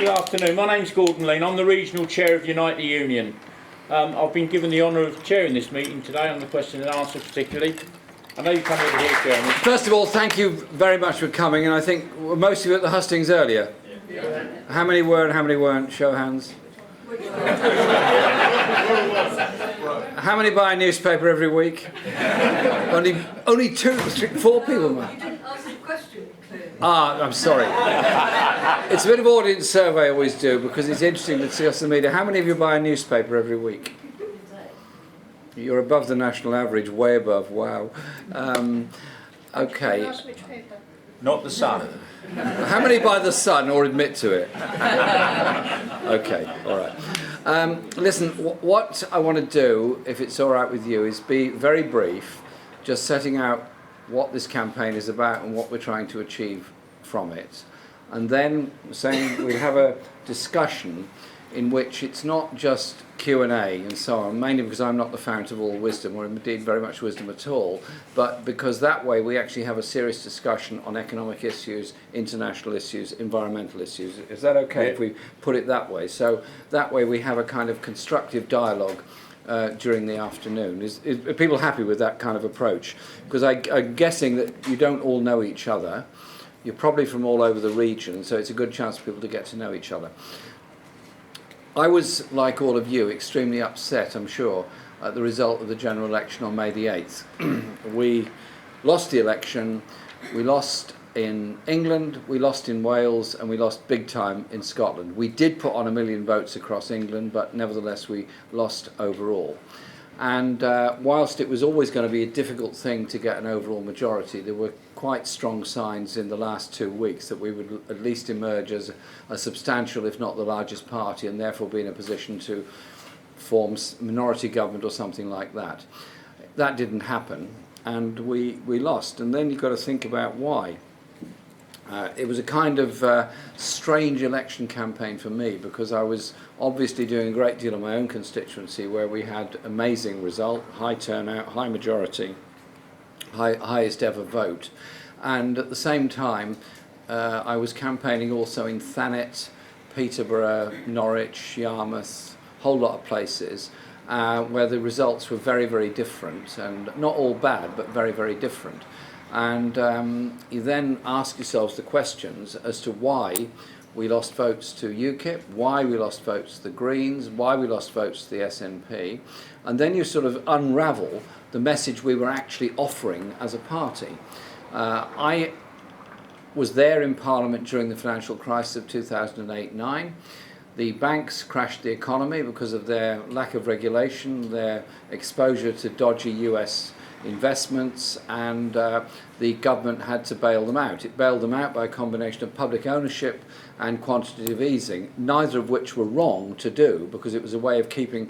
Good afternoon. My name's Gordon Lean. I'm the Regional Chair of Unite the Union. I've been given the honour of chairing this meeting today on the question and answer particularly. I know you come over here, Chairman. First of all, thank you very much for coming, and I think most of you at the hustings earlier. Yeah. How many were and how many weren't? Show of hands. How many buy a newspaper every week? only 2, 3, 4 people. You didn't ask the question clearly. I'm sorry. It's a bit of audience survey I always do because it's interesting to see us in the media. How many of you buy a newspaper every week? You're above the national average, way above. Wow. Okay. Not the Sun. How many buy the Sun or admit to it? Okay, all right. Listen, what I want to do, if it's all right with you, is be very brief, just setting out what this campaign is about and what we're trying to achieve from it. And then saying we'll have a discussion in which it's not just Q&A and so on, mainly because I'm not the fount of all wisdom, or indeed very much wisdom at all, but because that way we actually have a serious discussion on economic issues, international issues, environmental issues. Is that okay if we put it that way? So that way we have a kind of constructive dialogue during the afternoon. Are people happy with that kind of approach? Because I'm guessing that you don't all know each other. You're probably from all over the region, so it's a good chance for people to get to know each other. I was, like all of you, extremely upset, I'm sure, at the result of the general election on May the 8th. We lost the election, we lost in England, we lost in Wales, and we lost big time in Scotland. We did put on 1 million votes across England, but nevertheless we lost overall. And whilst it was always going to be a difficult thing to get an overall majority, there were quite strong signs in the last 2 weeks that we would at least emerge as a substantial, if not the largest party, and therefore be in a position to form minority government or something like that. That didn't happen, and we lost. And then you've got to think about why. It was a kind of strange election campaign for me because I was obviously doing a great deal of my own constituency where we had amazing result, high turnout, high majority, highest ever vote. And at the same time, I was campaigning also in Thanet, Peterborough, Norwich, Yarmouth, a whole lot of places where the results were very, very different, and not all bad, but very, very different. And you then ask yourselves the questions as to why we lost votes to UKIP, why we lost votes to the Greens, why we lost votes to the SNP, and then you sort of unravel the message we were actually offering as a party. I was there in Parliament during the financial crisis of 2008-9. The banks crashed the economy because of their lack of regulation, their exposure to dodgy US investments, and the government had to bail them out. It bailed them out by a combination of public ownership and quantitative easing, neither of which were wrong to do because it was a way of keeping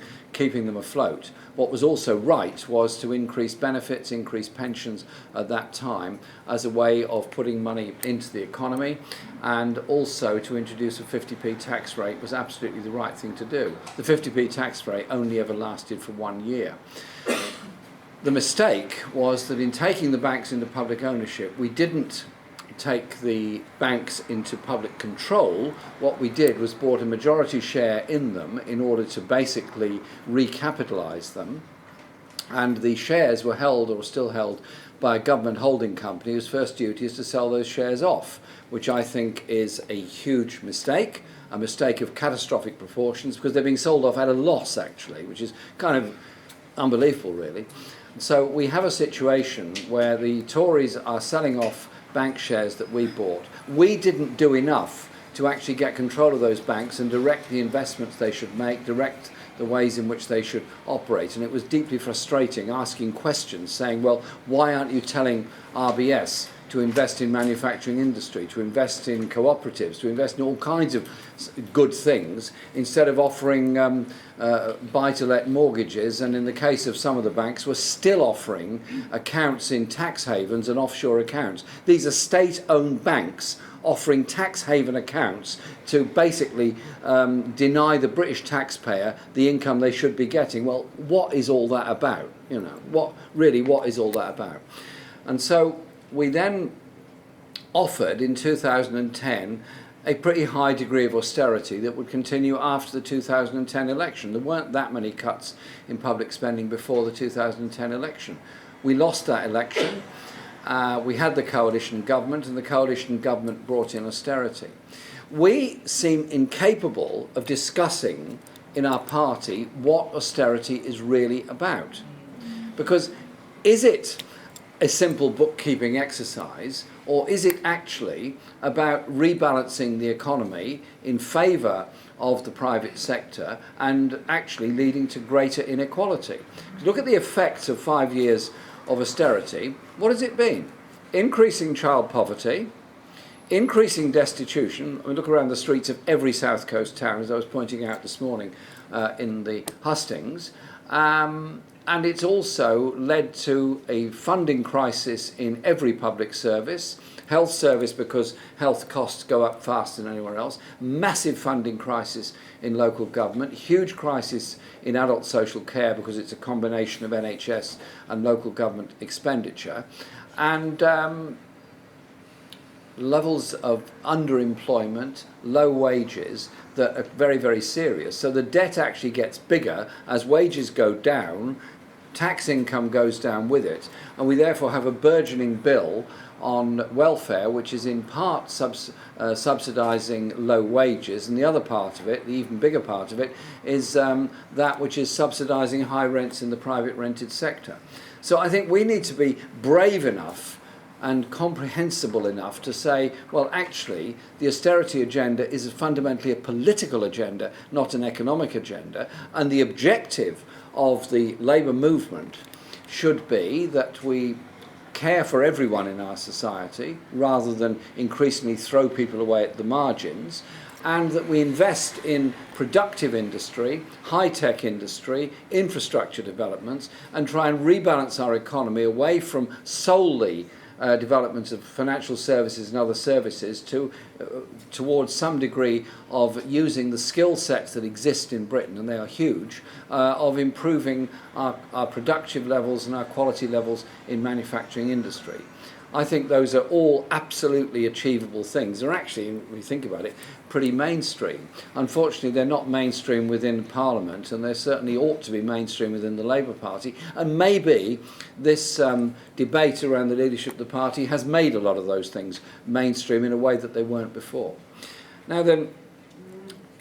them afloat. What was also right was to increase benefits, increase pensions at that time as a way of putting money into the economy, and also to introduce a 50p tax rate was absolutely the right thing to do. The 50p tax rate only ever lasted for 1 year. The mistake was that in taking the banks into public ownership, we didn't take the banks into public control. What we did was bought a majority share in them in order to basically recapitalise them. And the shares were held, or still held, by a government holding company whose first duty is to sell those shares off, which I think is a huge mistake, a mistake of catastrophic proportions, because they're being sold off at a loss, actually, which is kind of unbelievable, really. So we have a situation where the Tories are selling off bank shares that we bought. We didn't do enough to actually get control of those banks and direct the investments they should make, direct the ways in which they should operate. And it was deeply frustrating asking questions saying, well, why aren't you telling RBS to invest in manufacturing industry, to invest in cooperatives, to invest in all kinds of good things, instead of offering buy-to-let mortgages, and in the case of some of the banks, we're still offering accounts in tax havens and offshore accounts. These are state-owned banks offering tax haven accounts to basically deny the British taxpayer the income they should be getting. Well, what is all that about? You know, what is all that about? And so we then offered in 2010 a pretty high degree of austerity that would continue after the 2010 election. There weren't that many cuts in public spending before the 2010 election. We lost that election. We had the coalition government, and the coalition government brought in austerity. We seem incapable of discussing in our party what austerity is really about. Because is it a simple bookkeeping exercise, or is it actually about rebalancing the economy in favour of the private sector and actually leading to greater inequality? Look at the effects of 5 years of austerity. What has it been? Increasing child poverty, increasing destitution. I mean, look around the streets of every South Coast town, as I was pointing out this morning in the hustings. And it's also led to a funding crisis in every public service, health service because health costs go up faster than anywhere else, massive funding crisis in local government, huge crisis in adult social care because it's a combination of NHS and local government expenditure, and levels of underemployment, low wages that are very, very serious. So the debt actually gets bigger as wages go down, tax income goes down with it, and we therefore have a burgeoning bill on welfare which is in part subsidising low wages, and the other part of it, the even bigger part of it, is that which is subsidising high rents in the private rented sector. So I think we need to be brave enough and comprehensible enough to say, well, actually, the austerity agenda is fundamentally a political agenda, not an economic agenda, and the objective of the Labour movement should be that we care for everyone in our society rather than increasingly throw people away at the margins, and that we invest in productive industry, high-tech industry, infrastructure developments, and try and rebalance our economy away from solely development of financial services and other services towards some degree of using the skill sets that exist in Britain, and they are huge, of improving our productive levels and our quality levels in manufacturing industry. I think those are all absolutely achievable things. They're actually, when you think about it, pretty mainstream. Unfortunately, they're not mainstream within Parliament, and they certainly ought to be mainstream within the Labour Party. And maybe this debate around the leadership of the party has made a lot of those things mainstream in a way that they weren't before. Now then,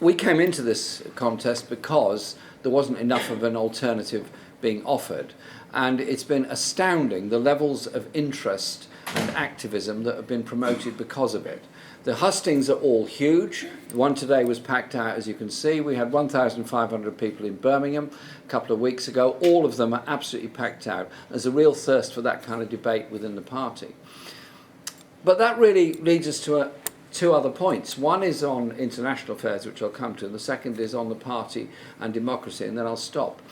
we came into this contest because there wasn't enough of an alternative being offered. And it's been astounding the levels of interest and activism that have been promoted because of it. The hustings are all huge. The one today was packed out, as you can see. We had 1,500 people in Birmingham a couple of weeks ago. All of them are absolutely packed out. There's a real thirst for that kind of debate within the party. But that really leads us to two other points. One is on international affairs, which I'll come to, and the second is on the party and democracy, and then I'll stop.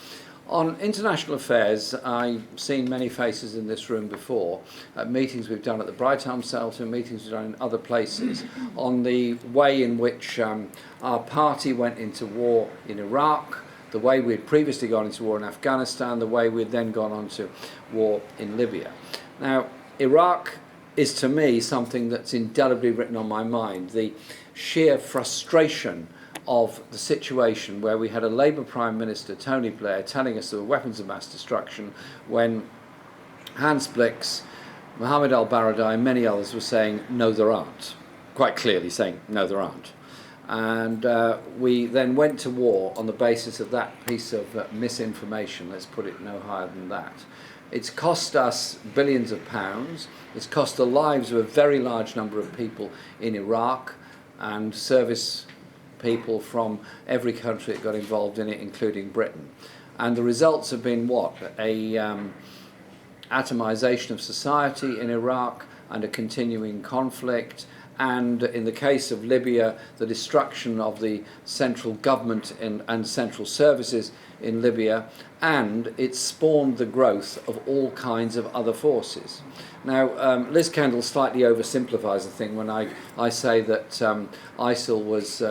On international affairs, I've seen many faces in this room before, at meetings we've done at the Brighton Centre, meetings we've done in other places, on the way in which our party went into war in Iraq, the way we'd previously gone into war in Afghanistan, the way we'd then gone on to war in Libya. Now, Iraq is to me something that's indelibly written on my mind, the sheer frustration of the situation where we had a Labour Prime Minister, Tony Blair, telling us there were weapons of mass destruction when Hans Blix, Mohammed al-Baradei and many others were saying, no there aren't, quite clearly saying, no there aren't. And we then went to war on the basis of that piece of misinformation, let's put it no higher than that. It's cost us billions of pounds, it's cost the lives of a very large number of people in Iraq and service people from every country that got involved in it, including Britain. And the results have been what? Atomization of society in Iraq and a continuing conflict, and in the case of Libya, the destruction of the central government and central services in Libya, and it spawned the growth of all kinds of other forces. Now, Liz Kendall slightly oversimplifies the thing when I say that ISIL was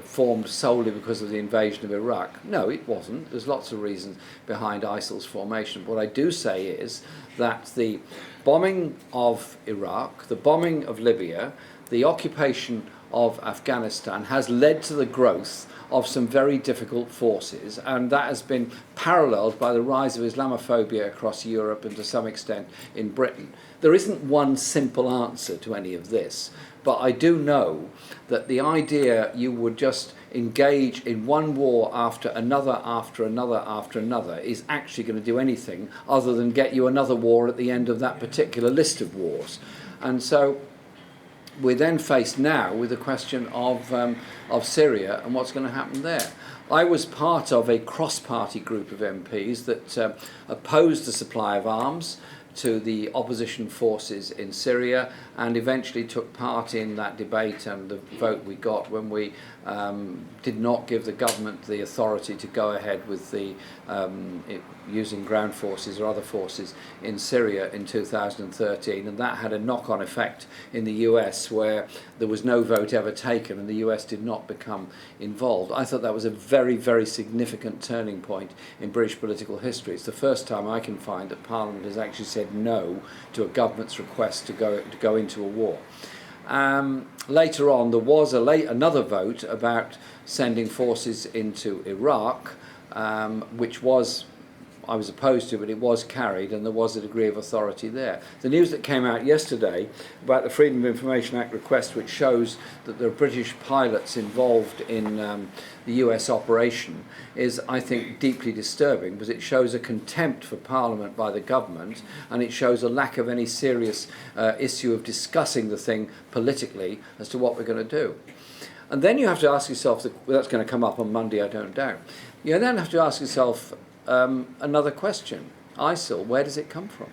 formed solely because of the invasion of Iraq. No, it wasn't. There's lots of reasons behind ISIL's formation. What I do say is that the bombing of Iraq, the bombing of Libya, the occupation of Afghanistan has led to the growth of some very difficult forces, and that has been paralleled by the rise of Islamophobia across Europe and to some extent in Britain. There isn't one simple answer to any of this, but I do know that the idea you would just engage in one war after another, after another, after another is actually going to do anything other than get you another war at the end of that particular list of wars. And so we're then faced now with the question of Syria and what's going to happen there. I was part of a cross-party group of MPs that opposed the supply of arms to the opposition forces in Syria, and eventually took part in that debate and the vote we got when we did not give the government the authority to go ahead with the using ground forces or other forces in Syria in 2013, and that had a knock-on effect in the US where there was no vote ever taken and the US did not become involved. I thought that was a very, very significant turning point in British political history. It's the first time I can find that Parliament has actually said no to a government's request to go into a war. Later on, there was another vote about sending forces into Iraq, which I was opposed to, but it was carried and there was a degree of authority there. The news that came out yesterday about the Freedom of Information Act request, which shows that there are British pilots involved in the US operation, is, I think, deeply disturbing because it shows a contempt for Parliament by the government, and it shows a lack of any serious issue of discussing the thing politically as to what we're going to do. And then you have to ask yourself, that's going to come up on Monday, I don't doubt. You then have to ask yourself another question. ISIL, where does it come from?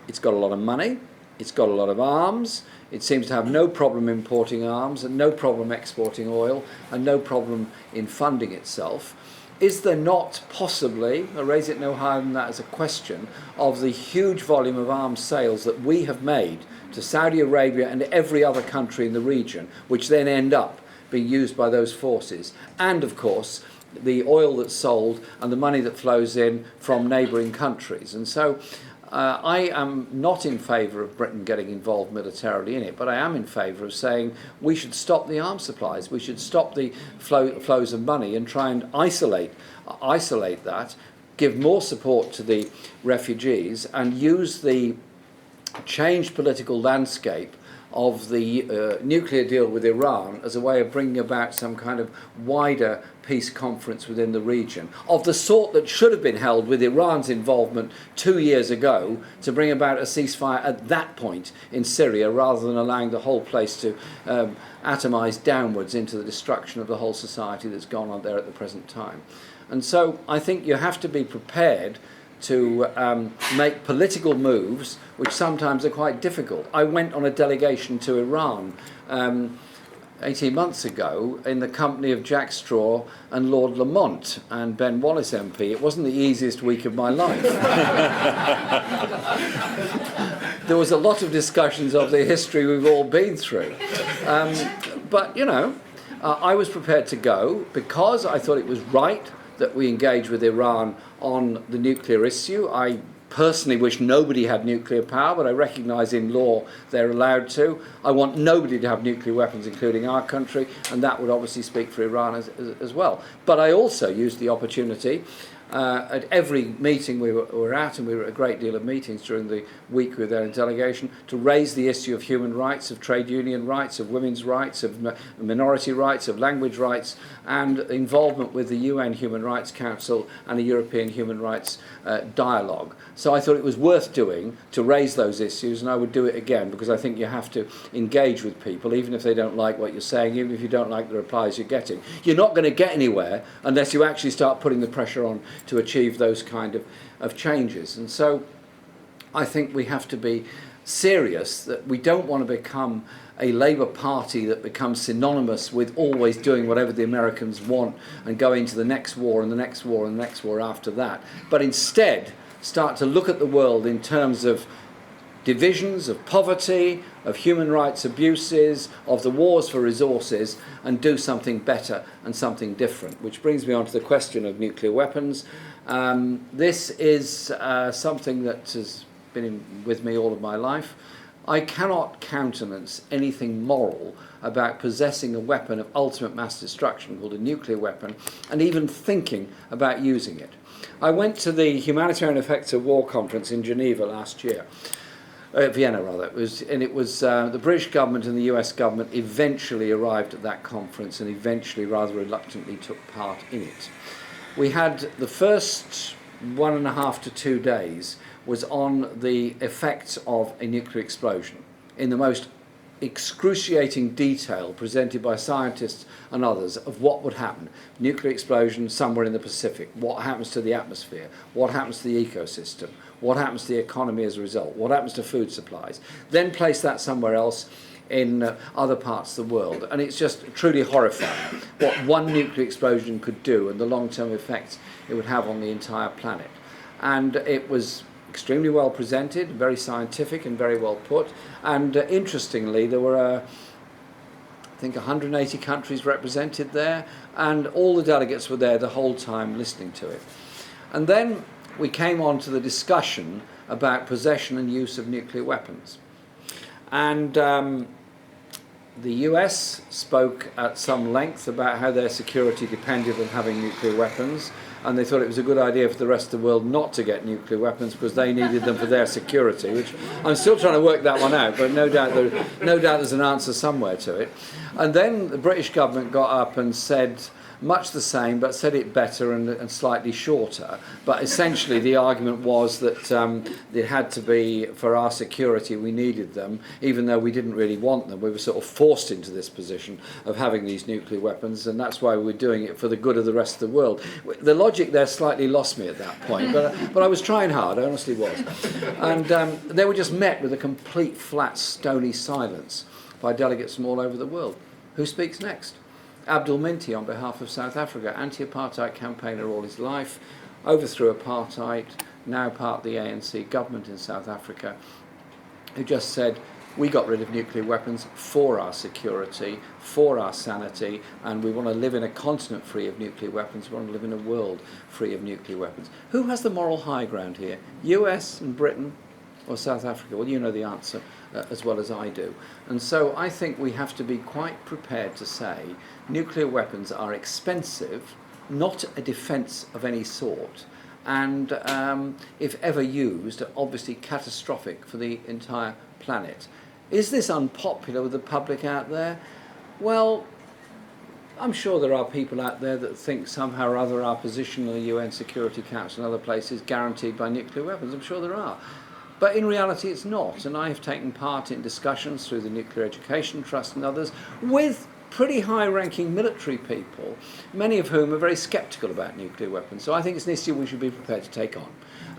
It's got a lot of money, it's got a lot of arms, it seems to have no problem importing arms and no problem exporting oil and no problem in funding itself. Is there not possibly, I raise it no higher than that as a question, of the huge volume of arms sales that we have made to Saudi Arabia and every other country in the region, which then end up being used by those forces, and of course the oil that's sold and the money that flows in from neighbouring countries. And so I am not in favour of Britain getting involved militarily in it, but I am in favour of saying we should stop the arms supplies, we should stop the flows of money and try and isolate that, give more support to the refugees and use the changed political landscape of the nuclear deal with Iran as a way of bringing about some kind of wider peace conference within the region, of the sort that should have been held with Iran's involvement 2 years ago to bring about a ceasefire at that point in Syria, rather than allowing the whole place to atomise downwards into the destruction of the whole society that's gone on there at the present time. And so I think you have to be prepared to make political moves which sometimes are quite difficult. I went on a delegation to Iran 18 months ago in the company of Jack Straw and Lord Lamont and Ben Wallace MP. It wasn't the easiest week of my life. There was a lot of discussions of the history we've all been through. But, you know, I was prepared to go because I thought it was right that we engage with Iran on the nuclear issue. I personally wish nobody had nuclear power, but I recognise in law they're allowed to. I want nobody to have nuclear weapons, including our country, and that would obviously speak for Iran as well. But I also used the opportunity at every meeting we were at, and we were at a great deal of meetings during the week we were there in delegation, to raise the issue of human rights, of trade union rights, of women's rights, of minority rights, of language rights, and involvement with the UN Human Rights Council and a European human rights dialogue. So I thought it was worth doing to raise those issues, and I would do it again, because I think you have to engage with people, even if they don't like what you're saying, even if you don't like the replies you're getting. You're not going to get anywhere unless you actually start putting the pressure on to achieve those kind of changes. And so I think we have to be serious that we don't want to become a Labour Party that becomes synonymous with always doing whatever the Americans want and go into the next war and the next war and the next war after that, but instead start to look at the world in terms of divisions, of poverty, of human rights abuses, of the wars for resources, and do something better and something different. Which brings me on to the question of nuclear weapons. This is something that has been with me all of my life. I cannot countenance anything moral about possessing a weapon of ultimate mass destruction called a nuclear weapon and even thinking about using it. I went to the Humanitarian Effects of War conference in Geneva last year. Vienna rather, it was the British government and the US government eventually arrived at that conference and eventually rather reluctantly took part in it. We had the first 1.5 to 2 days was on the effects of a nuclear explosion in the most excruciating detail presented by scientists and others of what would happen. Nuclear explosion somewhere in the Pacific, what happens to the atmosphere, what happens to the ecosystem, what happens to the economy as a result, what happens to food supplies. Then place that somewhere else in other parts of the world, and it's just truly horrifying what one nuclear explosion could do and the long-term effects it would have on the entire planet. And it was extremely well presented, very scientific and very well put, and interestingly there were I think 180 countries represented there, and all the delegates were there the whole time listening to it. And then we came on to the discussion about possession and use of nuclear weapons. And the US spoke at some length about how their security depended on having nuclear weapons, and they thought it was a good idea for the rest of the world not to get nuclear weapons because they needed them for their security, which I'm still trying to work that one out, but no doubt there's an answer somewhere to it. And then the British government got up and said much the same, but said it better and slightly shorter. But essentially the argument was that it had to be, for our security, we needed them, even though we didn't really want them. We were sort of forced into this position of having these nuclear weapons, and that's why we're doing it for the good of the rest of the world. The logic there slightly lost me at that point, but I was trying hard, I honestly was. And they were just met with a complete flat, stony silence by delegates from all over the world. Who speaks next? Abdul Minty on behalf of South Africa, anti-apartheid campaigner all his life, overthrew apartheid, now part of the ANC government in South Africa, who just said, we got rid of nuclear weapons for our security, for our sanity, and we want to live in a continent free of nuclear weapons, we want to live in a world free of nuclear weapons. Who has the moral high ground here? US and Britain or South Africa? Well, you know the answer as well as I do. And so I think we have to be quite prepared to say nuclear weapons are expensive, not a defence of any sort, and if ever used, are obviously catastrophic for the entire planet. Is this unpopular with the public out there? Well, I'm sure there are people out there that think somehow or other our position in the UN Security Council and other places guaranteed by nuclear weapons. I'm sure there are. But in reality it's not, and I have taken part in discussions through the Nuclear Education Trust and others with pretty high-ranking military people, many of whom are very sceptical about nuclear weapons. So I think it's an issue we should be prepared to take on.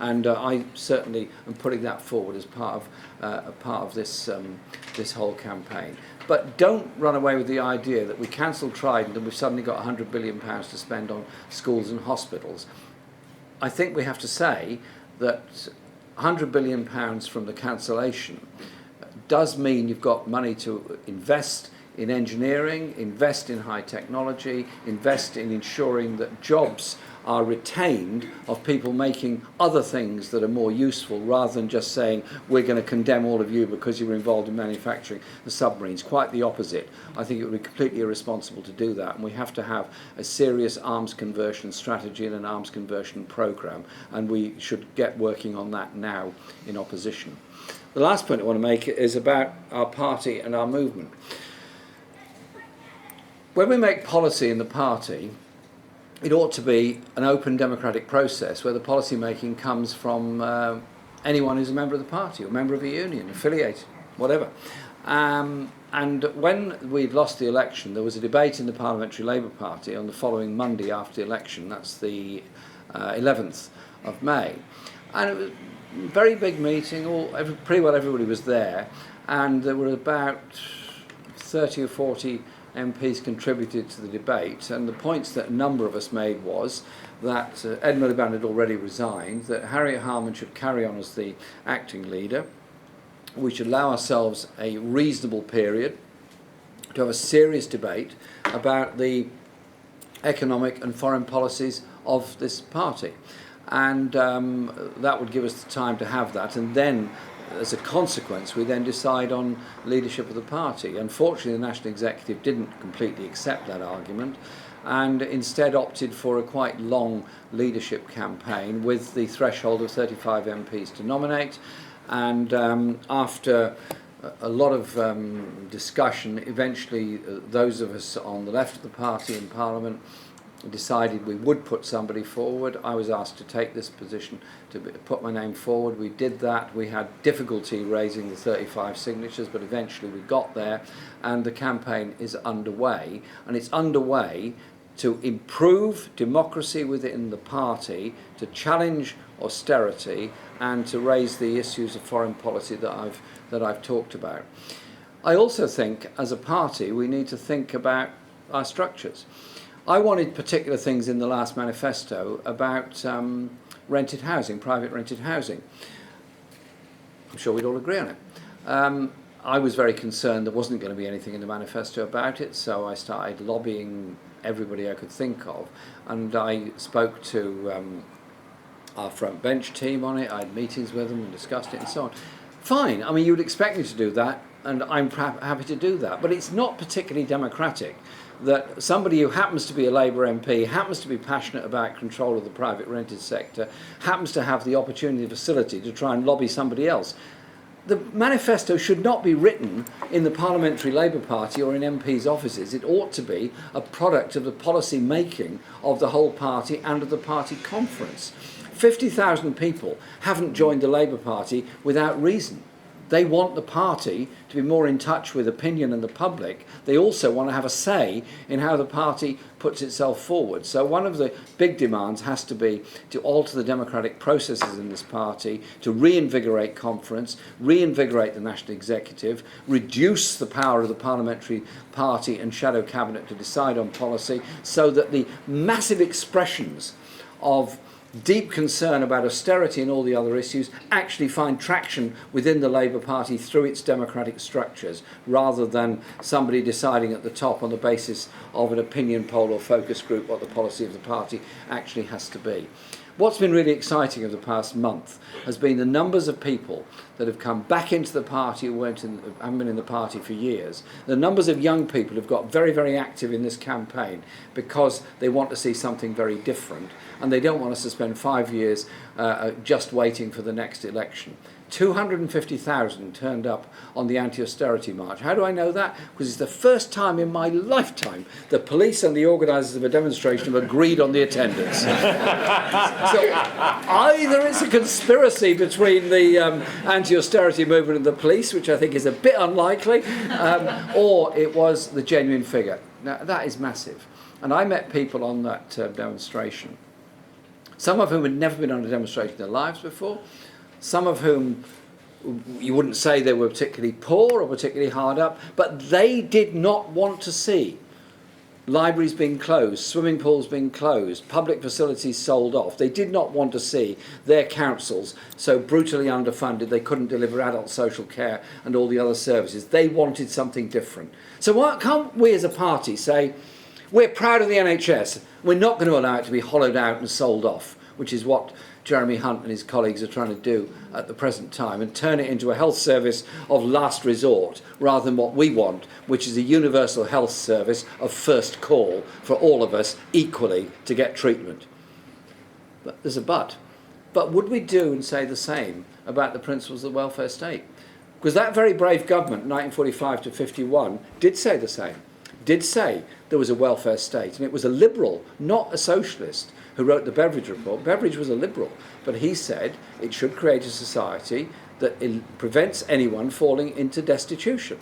And I certainly am putting that forward as part of this whole campaign. But don't run away with the idea that we cancelled Trident and we've suddenly got £100 billion to spend on schools and hospitals. I think we have to say that £100 billion from the cancellation does mean you've got money to invest in engineering, invest in high technology, invest in ensuring that jobs are retained of people making other things that are more useful, rather than just saying we're going to condemn all of you because you're involved in manufacturing the submarines. Quite the opposite. I think it would be completely irresponsible to do that, and we have to have a serious arms conversion strategy and an arms conversion programme, and we should get working on that now in opposition. The last point I want to make is about our party and our movement. When we make policy in the party, it ought to be an open democratic process where the policy making comes from anyone who's a member of the party or a member of a union, affiliated, whatever. And when we'd lost the election, there was a debate in the Parliamentary Labour Party on the following Monday after the election, that's the 11th of May. And it was a very big meeting, pretty well everybody was there, and there were about 30 or 40 MPs contributed to the debate, and the points that a number of us made was that Ed Miliband had already resigned, that Harriet Harman should carry on as the acting leader, we should allow ourselves a reasonable period to have a serious debate about the economic and foreign policies of this party, and that would give us the time to have that, and then as a consequence, we then decide on leadership of the party. Unfortunately, the National Executive didn't completely accept that argument and instead opted for a quite long leadership campaign with the threshold of 35 MPs to nominate. And after a lot of discussion, eventually those of us on the left of the party in Parliament decided we would put somebody forward. I was asked to take this position, to put my name forward. We did that. We had difficulty raising the 35 signatures, but eventually we got there, and the campaign is underway. And it's underway to improve democracy within the party, to challenge austerity, and to raise the issues of foreign policy that I've talked about. I also think, as a party, we need to think about our structures. I wanted particular things in the last manifesto about rented housing, private rented housing. I'm sure we'd all agree on it. I was very concerned there wasn't going to be anything in the manifesto about it, so I started lobbying everybody I could think of, and I spoke to our front bench team on it. I had meetings with them and discussed it and so on. Fine, I mean, you would expect me to do that, and I'm happy to do that, but it's not particularly democratic that somebody who happens to be a Labour MP, happens to be passionate about control of the private rented sector, happens to have the opportunity and facility to try and lobby somebody else. The manifesto should not be written in the Parliamentary Labour Party or in MPs' offices. It ought to be a product of the policy making of the whole party and of the party conference. 50,000 people haven't joined the Labour Party without reason. They want the party to be more in touch with opinion and the public. They also want to have a say in how the party puts itself forward. So one of the big demands has to be to alter the democratic processes in this party, to reinvigorate conference, reinvigorate the National Executive, reduce the power of the parliamentary party and shadow cabinet to decide on policy, so that the massive expressions of deep concern about austerity and all the other issues actually find traction within the Labour Party through its democratic structures, rather than somebody deciding at the top on the basis of an opinion poll or focus group what the policy of the party actually has to be. What's been really exciting over the past month has been the numbers of people that have come back into the party who haven't been in the party for years. The numbers of young people who've got very, very active in this campaign because they want to see something very different, and they don't want us to spend 5 years just waiting for the next election. 250,000 turned up on the anti-austerity march. How do I know that? Because it's the first time in my lifetime the police and the organisers of a demonstration have agreed on the attendance. So either it's a conspiracy between the anti-austerity movement and the police, which I think is a bit unlikely, or it was the genuine figure. Now, that is massive. And I met people on that demonstration, some of whom had never been on a demonstration in their lives before, some of whom you wouldn't say they were particularly poor or particularly hard up, but they did not want to see libraries being closed, swimming pools being closed, public facilities sold off. They did not want to see their councils so brutally underfunded they couldn't deliver adult social care and all the other services. They wanted something different. So why can't we as a party say, we're proud of the NHS, we're not going to allow it to be hollowed out and sold off, which is what Jeremy Hunt and his colleagues are trying to do at the present time, and turn it into a health service of last resort rather than what we want, which is a universal health service of first call for all of us equally to get treatment. But there's a but. But would we do and say the same about the principles of the welfare state? Because that very brave government, 1945 to 51, did say the same. Did say there was a welfare state, and it was a liberal, not a socialist, who wrote the Beveridge report. Beveridge was a liberal, but he said it should create a society that prevents anyone falling into destitution.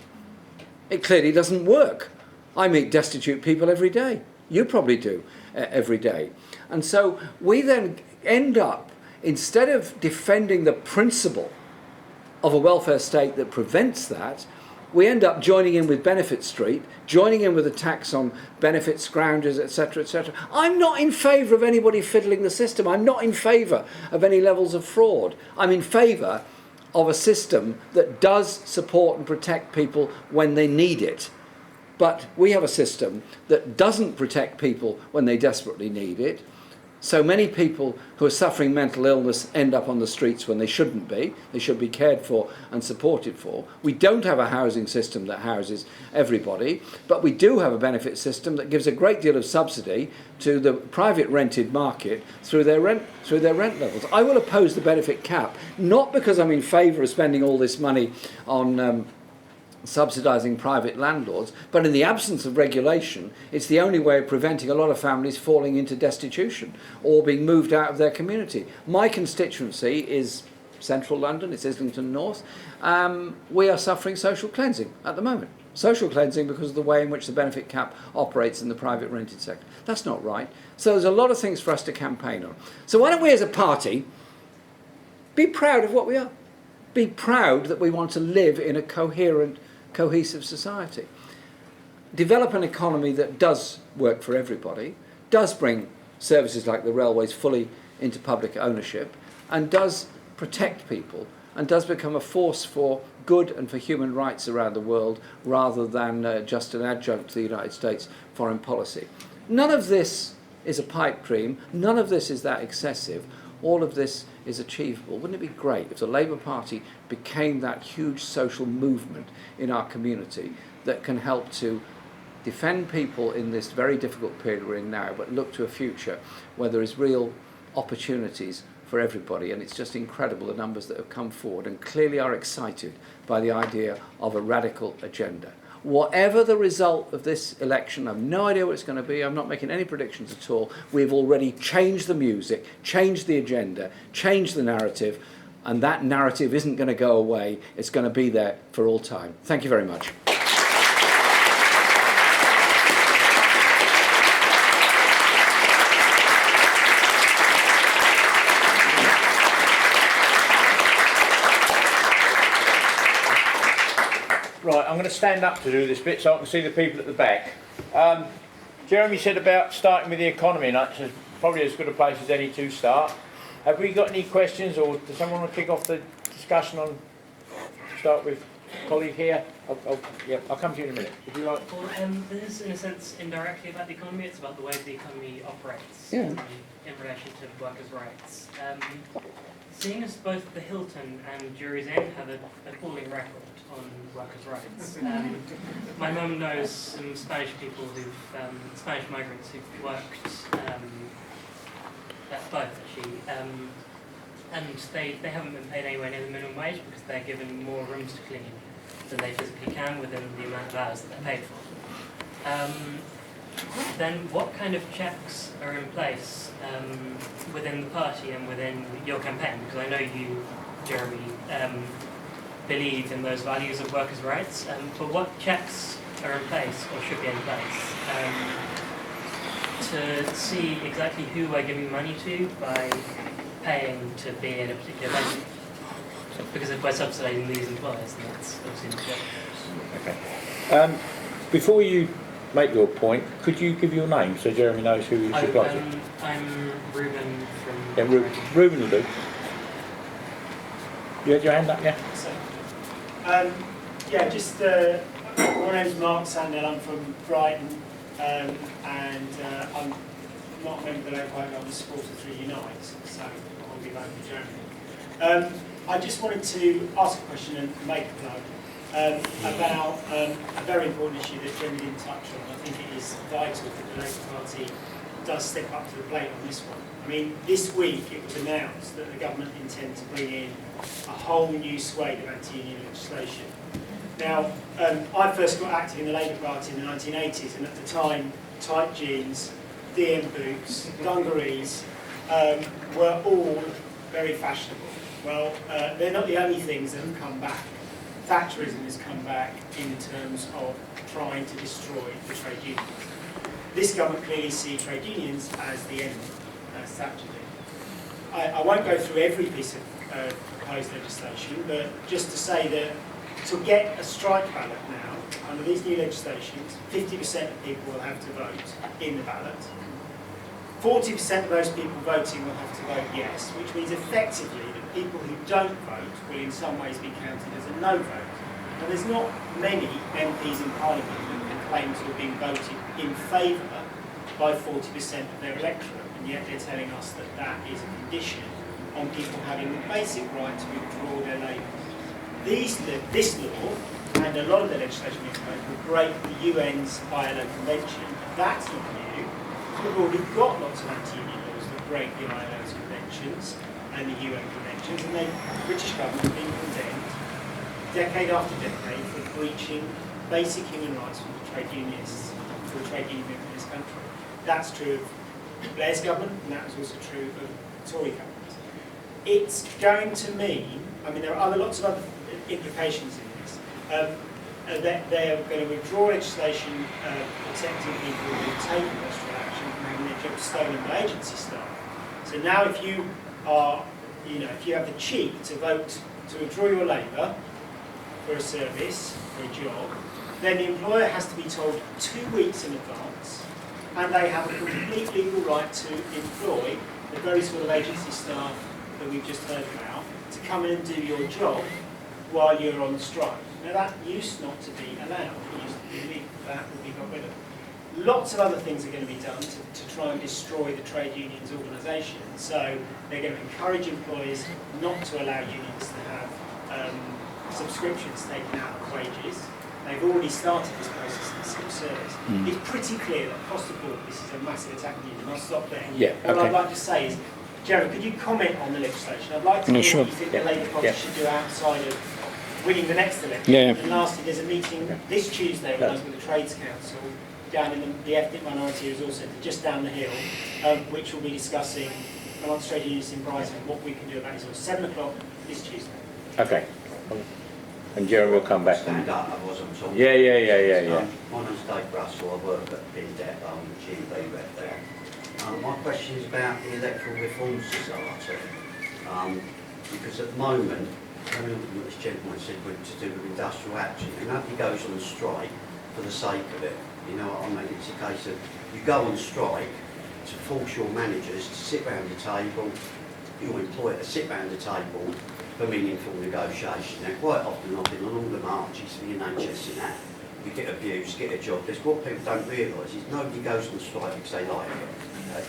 It clearly doesn't work. I meet destitute people every day. You probably do every day. And so we then end up, instead of defending the principle of a welfare state that prevents that, we end up joining in with Benefit Street, joining in with a tax on benefit scroungers, etc., etc. I'm not in favour of anybody fiddling the system. I'm not in favour of any levels of fraud. I'm in favour of a system that does support and protect people when they need it. But we have a system that doesn't protect people when they desperately need it, So many people who are suffering mental illness end up on the streets when they shouldn't be. They should be cared for and supported for. We don't have a housing system that houses everybody, but we do have a benefit system that gives a great deal of subsidy to the private rented market through their rent levels. I will oppose the benefit cap, not because I'm in favour of spending all this money on subsidising private landlords, but in the absence of regulation, it's the only way of preventing a lot of families falling into destitution or being moved out of their community. My constituency is central London, it's Islington North. We are suffering social cleansing at the moment. Social cleansing because of the way in which the benefit cap operates in the private rented sector. That's not right. So there's a lot of things for us to campaign on. So why don't we as a party be proud of what we are? Be proud that we want to live in a coherent, cohesive society. Develop an economy that does work for everybody, does bring services like the railways fully into public ownership, and does protect people, and does become a force for good and for human rights around the world, rather than just an adjunct to the United States foreign policy. None of this is a pipe dream, none of this is that excessive. All of this is achievable. Wouldn't it be great if the Labour Party became that huge social movement in our community that can help to defend people in this very difficult period we're in now, but look to a future where there is real opportunities for everybody? And it's just incredible the numbers that have come forward and clearly are excited by the idea of a radical agenda. Whatever the result of this election, I have no idea what it's going to be. I'm not making any predictions at all. We've already changed the music, changed the agenda, changed the narrative, and that narrative isn't going to go away. It's going to be there for all time. Thank you very much. Right, I'm going to stand up to do this bit so I can see the people at the back. Jeremy said about starting with the economy, and that's probably as good a place as any to start. Have we got any questions, or does someone want to kick off the discussion on, start with a colleague here? I'll come to you in a minute. Would you like? Well, this is in a sense indirectly about the economy. It's about the way the economy operates in relation to workers' rights. Seeing as both the Hilton and Jury's End have an appalling record on workers' rights, my mum knows some Spanish people Spanish migrants who've worked at both actually, and they haven't been paid anywhere near the minimum wage because they're given more rooms to clean than they physically can within the amount of hours that they're paid for. Then what kind of checks are in place within the party and within your campaign? Because I know you, Jeremy, believe in those values of workers' rights, but what checks are in place or should be in place to see exactly who we're giving money to by paying to be in a particular venue? Because if we're subsidising these employers, then that's obviously not good. Okay. Before you make your point, could you give your name so Jeremy knows who you should apply to? I'm Ruben from... Yeah, Ruben will do. You had your hand up, yeah? So, my name's Mark Sandell, I'm from Brighton, and I'm not a member of the Labour Party, I'm a supporter through Unite, so I'll be voting for Jeremy. I just wanted to ask a question and make a plug about a very important issue that Jeremy didn't touch on. I think it is vital that the Labour Party does step up to the plate on this one. I mean, this week it was announced that the government intends to bring in a whole new swathe of anti-union legislation. Now, I first got active in the Labour Party in the 1980s, and at the time, tight jeans, DM boots, dungarees were all very fashionable. Well, they're not the only things that have come back. Thatcherism has come back in terms of trying to destroy the trade unions. This government clearly sees trade unions as the enemy, as Thatcher did. I won't go through every piece of proposed legislation, but just to say that to get a strike ballot now, under these new legislations, 50% of people will have to vote in the ballot. 40% of those people voting will have to vote yes, which means effectively that people who don't vote will in some ways be counted as a no vote. And there's not many MPs in Parliament who can claim to have been voted in favour by 40% of their electorate, and yet they're telling us that that is a condition on people having the basic right to withdraw their labour. This law and a lot of the legislation we proposed will break the UN's ILO convention. That's not new. We've already got lots of anti-union laws that break the ILO's conventions and the UN conventions, and the British government have been condemned decade after decade for breaching basic human rights for the trade unionists, for the trade union movement in this country. That's true of Blair's government, and that was also true of the Tory government. It's going to mean, I mean, there are lots of other implications in this. That they're going to withdraw legislation protecting people who take industrial action from having their jobs stolen by agency staff. So now, if you are, if you have the cheek to vote to withdraw your labour for a service, for a job, then the employer has to be told 2 weeks in advance, and they have a complete legal right to employ the very sort of agency staff that we've just heard about to come in and do your job while you're on strike. Now that used not to be allowed, it used to be illegal, that will be got rid of. Lots of other things are going to be done to try and destroy the trade unions organisation. So they're going to encourage employers not to allow unions to have subscriptions taken out of wages. They've already started this process in civil service. It's pretty clear that across the board this is a massive attack on unions. I'll stop there. Yeah, What I'd like to say is, Jeremy, could you comment on the legislation? I'd like to know what you think the Labour Party should do outside of winning the next election. And lastly, there's a meeting this Tuesday when I was with the Trades Council down in the ethnic minority resource centre just down the hill, which will be discussing amongst trade unions in Brighton what we can do about it. So 7 o'clock this Tuesday. Okay. And Jeremy will come back. Stand up, I wasn't talking. Yeah. My name's Dave Russell, I work at BINDEP, GB rep there. My question is about the Electoral Reform Society, because at the moment, carrying on what this gentleman said to do with industrial action, and nobody goes on strike for the sake of it. You know what I mean? It's a case of you go on strike to force your managers to sit round the table, your employer to sit round the table for meaningful negotiation. Now, quite often I've been on all the marches for the NHS and that. You get abused, get a job. That's what people don't realise is nobody goes on strike because they like it. Okay?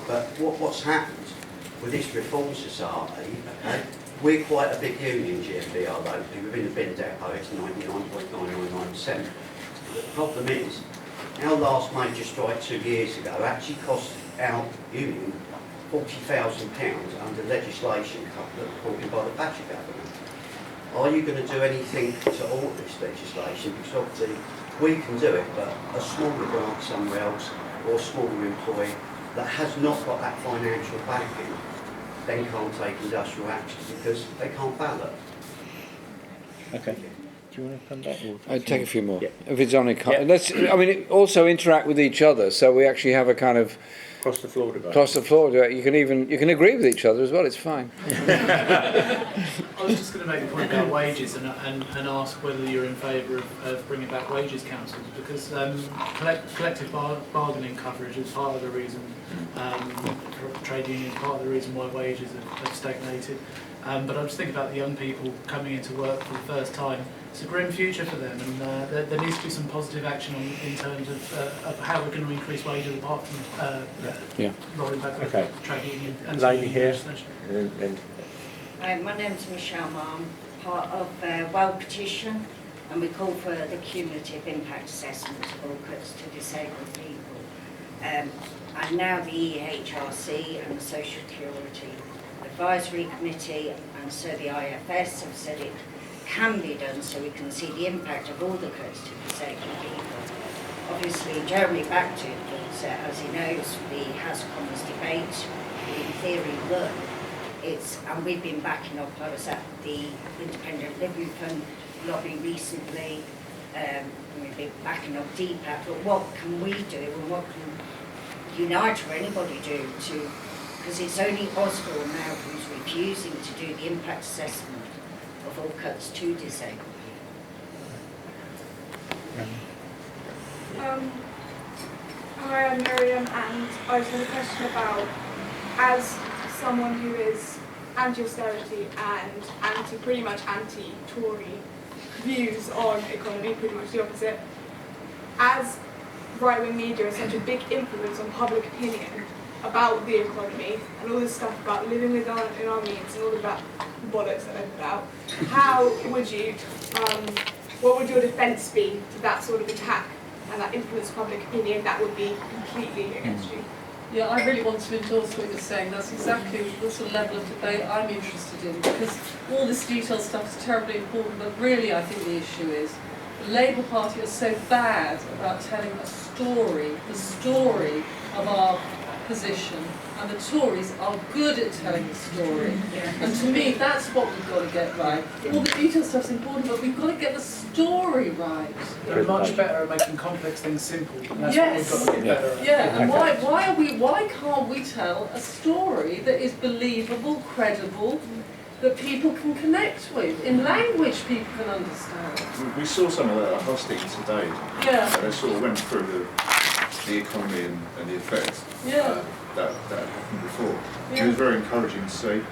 But what's happened with this Reform Society, okay, we're quite a big union, GMB, are locally. Within the bin depot, it's 99.999%. The problem is, our last major strike 2 years ago actually cost our union £40,000 under legislation that was brought in by the Thatcher government. Are you going to do anything to alter this legislation? Because obviously we can do it, but a smaller branch somewhere else or a smaller employee that has not got that financial backing then can't take industrial action because they can't ballot. Okay. Do you want to come back? I'd take a few more. Yeah. If it's on let's also interact with each other, so we actually have a kind of Cross the floor debate. cross the floor debate. You can agree with each other as well. It's fine. I was just going to make a point about wages and ask whether you're in favour of bringing back wages councils, because collective bargaining coverage is part of the reason for trade unions, part of the reason why wages have stagnated. But I was thinking about the young people coming into work for the first time. It's a grim future for them, and there needs to be some positive action in terms of how we're going to increase wages apart from rolling back the trade union and Lady here. legislation. My name's Michelle Marm, part of Well Petition, and we call for the cumulative impact assessment of all cuts to disabled people. And now the EHRC and the Social Security Advisory Committee and so the IFS have said it can be done, so we can see the impact of all the cuts to disabled people. Obviously, Jeremy backed it, but as he knows, the House of Commons debate in theory won. And we've been backing up. I was at the Independent Living Fund lobby recently. We've been backing up DPAT. But what can we do, and what can Unite or anybody do to? Because it's only Osborne now who's refusing to do the impact assessment of all cuts to disabled people. Hi, I'm Miriam, and I just had a question about, as someone who is anti-austerity and pretty much anti-Tory views on economy, pretty much the opposite, as right-wing media has such a big influence on public opinion about the economy and all this stuff about living in our means and all of that bollocks that they put out, how would you, what would your defence be to that sort of attack and that influence public opinion that would be completely against you? Yeah, I really want to endorse what you're saying. That's exactly the sort of level of debate I'm interested in, because all this detailed stuff is terribly important, but really I think the issue is the Labour Party is so bad about telling a story, the story of our position, and the Tories are good at telling the story. And to me, that's what we've got to get right. All the detail stuff's important, but we've got to get the story right. They're much better at making complex things simple. And that's Yes. what we've got to get better at. Yeah, and why can't we tell a story that is believable, credible, that people can connect with, in language people can understand? We saw some of that at Hastings today. Yeah. They sort of went through the economy and the effects Yeah. that happened before. Yeah. It was very encouraging to see.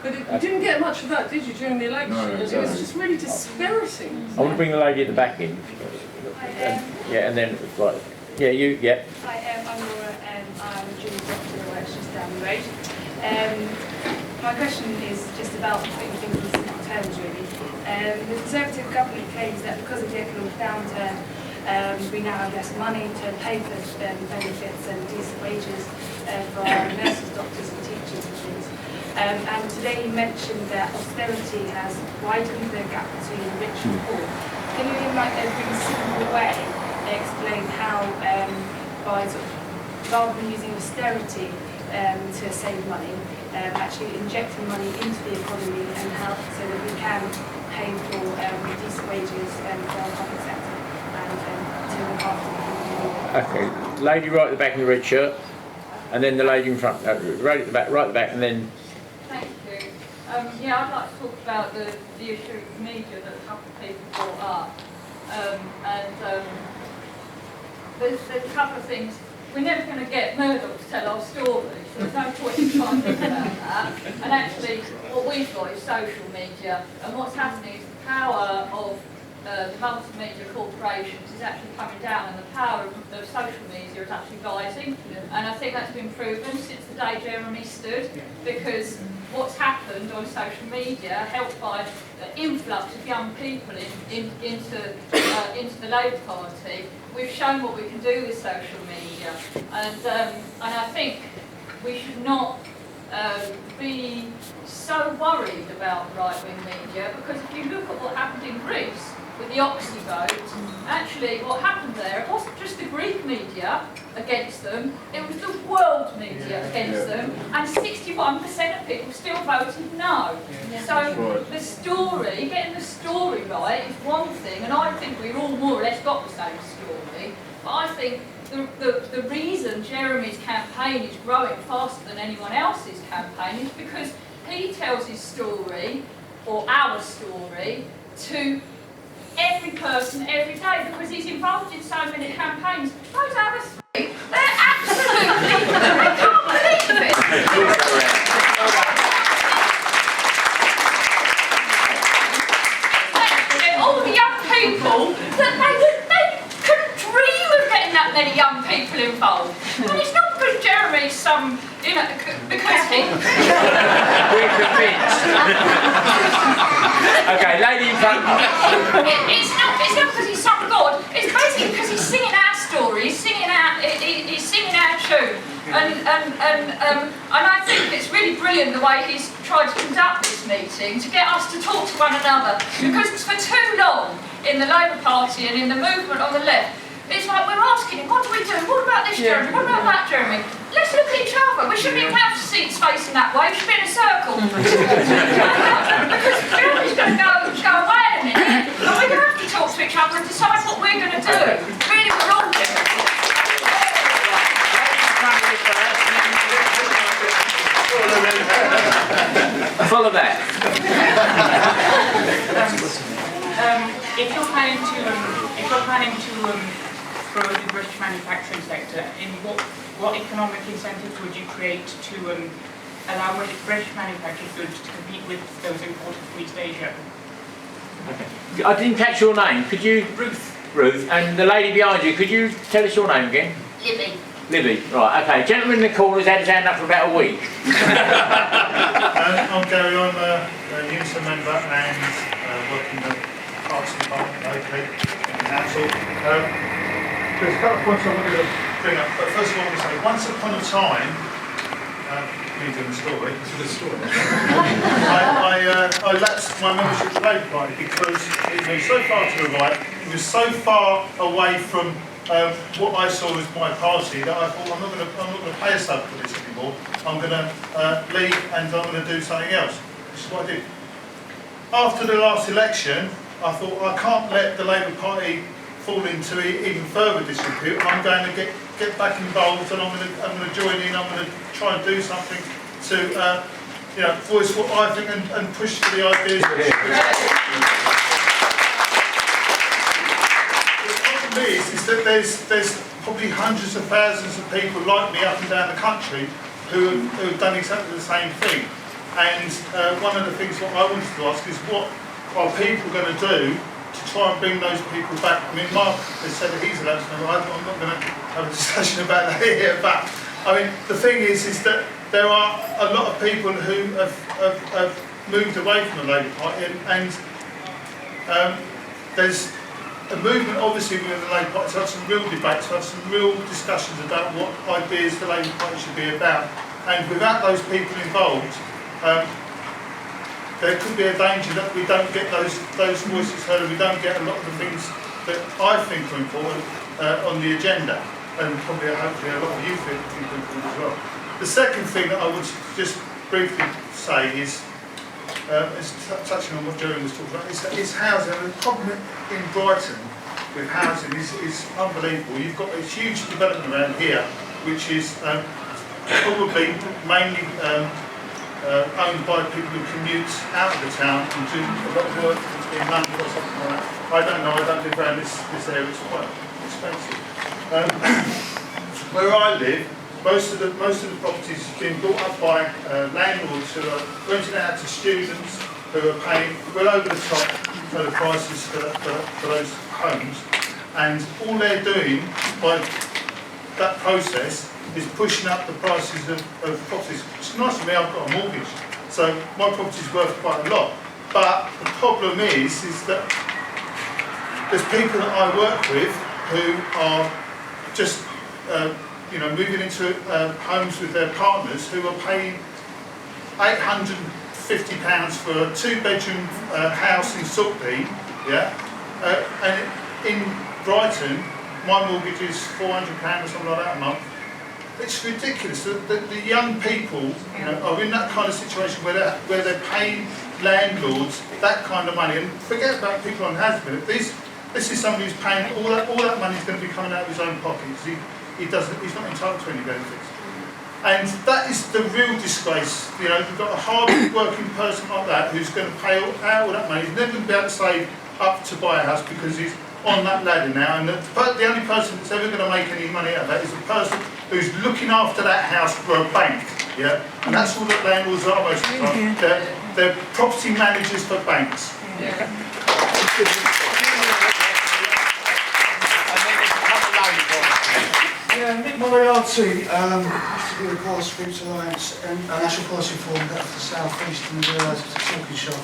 But you didn't get much of that, did you, during the election? No, It was exactly. just really dispiriting. I want to bring the lady at the back in. Yeah, and then, right. Yeah, you, yeah. Hi, I'm Laura, I'm a junior doctor who works just down the road. My question is just about putting things in simple terms, really. The Conservative government claims that because of the economic downturn, we now have less money to pay for benefits and decent wages for our nurses, doctors and teachers and things. And today you mentioned that austerity has widened the gap between rich and poor. Can you in like a really simple way explain how, by sort of, rather than using austerity to save money, actually injecting money into the economy and help so that we can pay for decent wages for our public sector and to look after the people? Okay, lady right at the back in the red shirt, and then the lady in front, right at the back, and then. Thank you. Yeah, I'd like to talk about the issue of media that a couple of people brought up. There's a couple of things. We're never going to get Murdoch to tell our story, so there's no point in trying to think about that. And actually, what we've got is social media, and what's happening is the power of the multimedia corporations is actually coming down, and the power of social media is actually rising. And I think that's been proven since the day Jeremy stood, because what's happened on social media, helped by the influx of young people into the Labour Party, we've shown what we can do with social media. And I think we should not be so worried about right-wing media, because if you look at what happened in Greece with the Oxy vote, actually what happened there, it wasn't just the Greek media against them, it was the world media against them, and 61% of people still voted no. So the story, getting the story right is one thing, and I think we've all more or less got the same story, but I think the reason Jeremy's campaign is growing faster than anyone else's campaign is because he tells his story, or our story, to every person every day, because he's involved in so many campaigns. Those other three, they're absolutely, I can't believe it. All the young people, they couldn't dream of getting that many young people involved. And it's not because Jeremy's some, because he... We're convinced. Okay, lady in front. It's not because he's some god. It's basically because he's singing our story. He's singing our tune. And I think it's really brilliant the way he's tried to conduct this meeting to get us to talk to one another. Because for too long in the Labour Party and in the movement on the left, it's like we're asking him, what do we do? What about this, Jeremy? What about that, Jeremy? Let's look at each other. We shouldn't even have seats facing that way. We should be in a circle. Because Jeremy's going to go away in a minute, and we're going to have to talk to each other and decide what we're going to do. Really, we're all doing it. Follow that. If you're planning to grow the British manufacturing sector, in what economic incentives would you create to allow British manufactured goods to compete with those imported from East Asia? Okay. I didn't catch your name. Could you? Ruth. Ruth. And the lady behind you, could you tell us your name again? Libby. Libby. Right, okay. Gentleman in the corner's had his hand up for about a week. I'm Gary, I'm a UNISA member and work in the Arts Department locally in the council. There's a couple of points I wanted to bring up, but first of all I want to say, once upon a time, me doing the story, it's a good story. I lapsed my membership of the Labour Party because it moved so far to the right, it was so far away from what I saw as my party that I thought I'm not going to pay a sub for this anymore. I'm going to leave and I'm going to do something else, which is what I did. After the last election, I thought I can't let the Labour Party fall into even further disrepute. I'm going to get back involved, and I'm going to join in. I'm going to try and do something to voice what I think and push for the ideas. Is that there's probably hundreds of thousands of people like me up and down the country who have done exactly the same thing. And one of the things what I wanted to ask is, what are people going to do to try and bring those people back? I mean, Mark has said that he's an election member. I'm not going to have a discussion about that here, but I mean, the thing is that there are a lot of people who have moved away from the Labour Party, and there's a movement obviously within the Labour Party to have some real debates, to have some real discussions about what ideas the Labour Party should be about. And without those people involved, there could be a danger that we don't get those voices heard, and we don't get a lot of the things that I think are important on the agenda, and probably hopefully a lot of you think are important as well. The second thing that I would just briefly say is, touching on what Jeremy was talking about, is housing. And the problem in Brighton with housing is unbelievable. You've got a huge development around here, which is probably mainly owned by people who commute out of the town and do a lot of work in London or something like that. I don't know, I don't live around this area, it's quite expensive. Where I live, most of the properties have been bought up by landlords who are renting out to students who are paying well over the top for the prices for those homes, and all they're doing by that process is pushing up the prices of properties. It's nice for me, I've got a mortgage, so my property's worth quite a lot. But the problem is that there's people that I work with who are just moving into homes with their partners who are paying £850 for a 2-bedroom house in Saltby, and in Brighton, my mortgage is £400 or something like that a month. It's ridiculous. The young people are in that kind of situation where they're paying landlords that kind of money, and forget about people on housing. This is somebody who's paying all that money is going to be coming out of his own pocket. He's not entitled to any benefits. And that is the real disgrace. You've got a hard-working person like that who's going to pay out all that money. He's never going to be able to save up to buy a house because he's on that ladder now. And the only person that's ever going to make any money out of that is the person who's looking after that house for a bank. And that's all that landlords are most of the time. They're property managers for banks. Nick Moriarty, used to be the Policy Groups Alliance and National Policy Forum down to the South East, and realised it's a talking shop.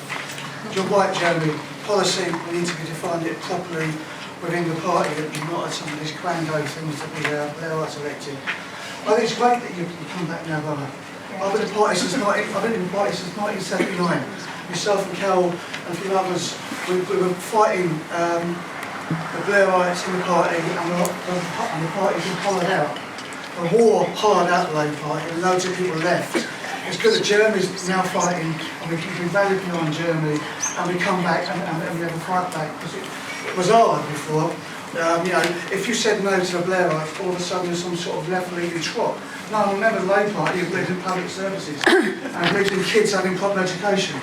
You're right, Jeremy. Policy, we need to be defined it properly within the party, and not at some of these quando things that we Blairites elected. I think it's great that you come back now, brother. I've been in the party since 1979. Myself and Carol and a few others, we were fighting the Blairites in the party, and the party's been hollowed out. The war hollowed out the Labour Party, and loads of people left. It's good that Jeremy's now fighting, and we keep rallying behind Jeremy, and we come back and we have a fight back, because it was hard before. If you said no to the Blairites, all of a sudden there's some sort of left-leaning trot. No, I remember the Labour Party who believed in public services, and believed in kids having proper education.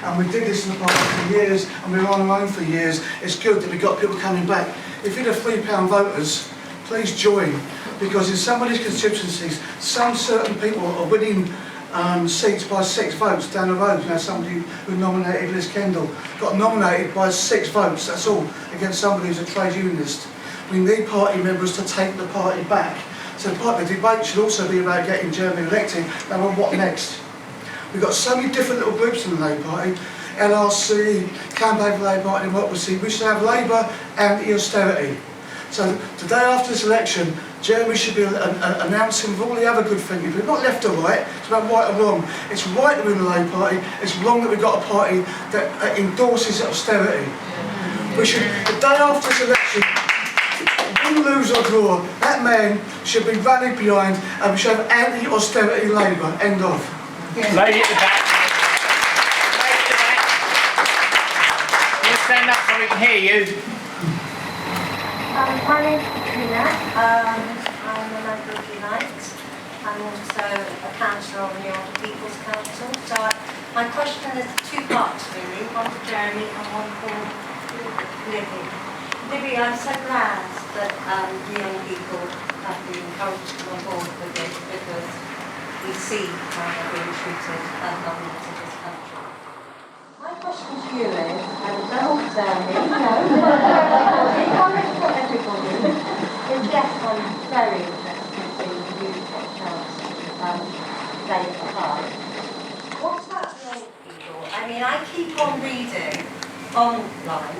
And we did this in the party for years, and we were on our own for years. It's good that we've got people coming back. If you're the £3 voters, please join, because in some of these constituencies, some certain people are winning seats by 6 votes down the road. You know, somebody who nominated Liz Kendall got nominated by 6 votes, that's all, against somebody who's a trade unionist. We need party members to take the party back. So the debate should also be about getting Jeremy elected. Now, what next? We've got so many different little groups in the Labour Party. LRC, Campaign for Labour Party Democracy. We should have Labour anti-austerity. So the day after this election, Jeremy should be announcing with all the other good thinking people, not left or right, it's about right or wrong. It's right that we're in the Labour Party, it's wrong that we've got a party that endorses austerity. We should, the day after this election, win, lose or draw, that man should be rallied behind and we should have anti-austerity Labour, end of. Lady at the back. Lady at the back. You stand up so we can hear you. My name's Katrina. I'm a member of Unite. I'm also a councillor on the Older People's Council. So my question is 2 parts really, one for Jeremy and one for Libby. Libby, I'm so glad that the young people have been encouraged to come on board with this because we see how they're being treated and governments in this country. My question to you is, and don't Jeremy, no, encourage for everybody, is yes, I'm very interested in the youth chance Labour Party. What about the old people? I mean, I keep on reading online,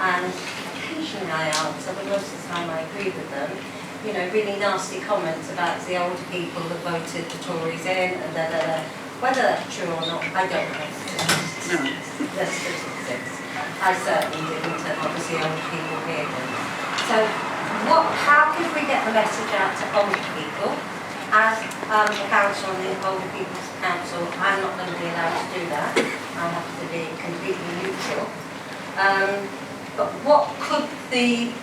and occasionally I answer, but most of the time I agree with them. You know, really nasty comments about the older people that voted the Tories in, and whether that's true or not, I don't know. The statistics. I certainly didn't, and obviously older people hear them. So, how could we get the message out to older people? As the council and the Older People's Council, I'm not going to be allowed to do that. I have to be completely neutral. But what could the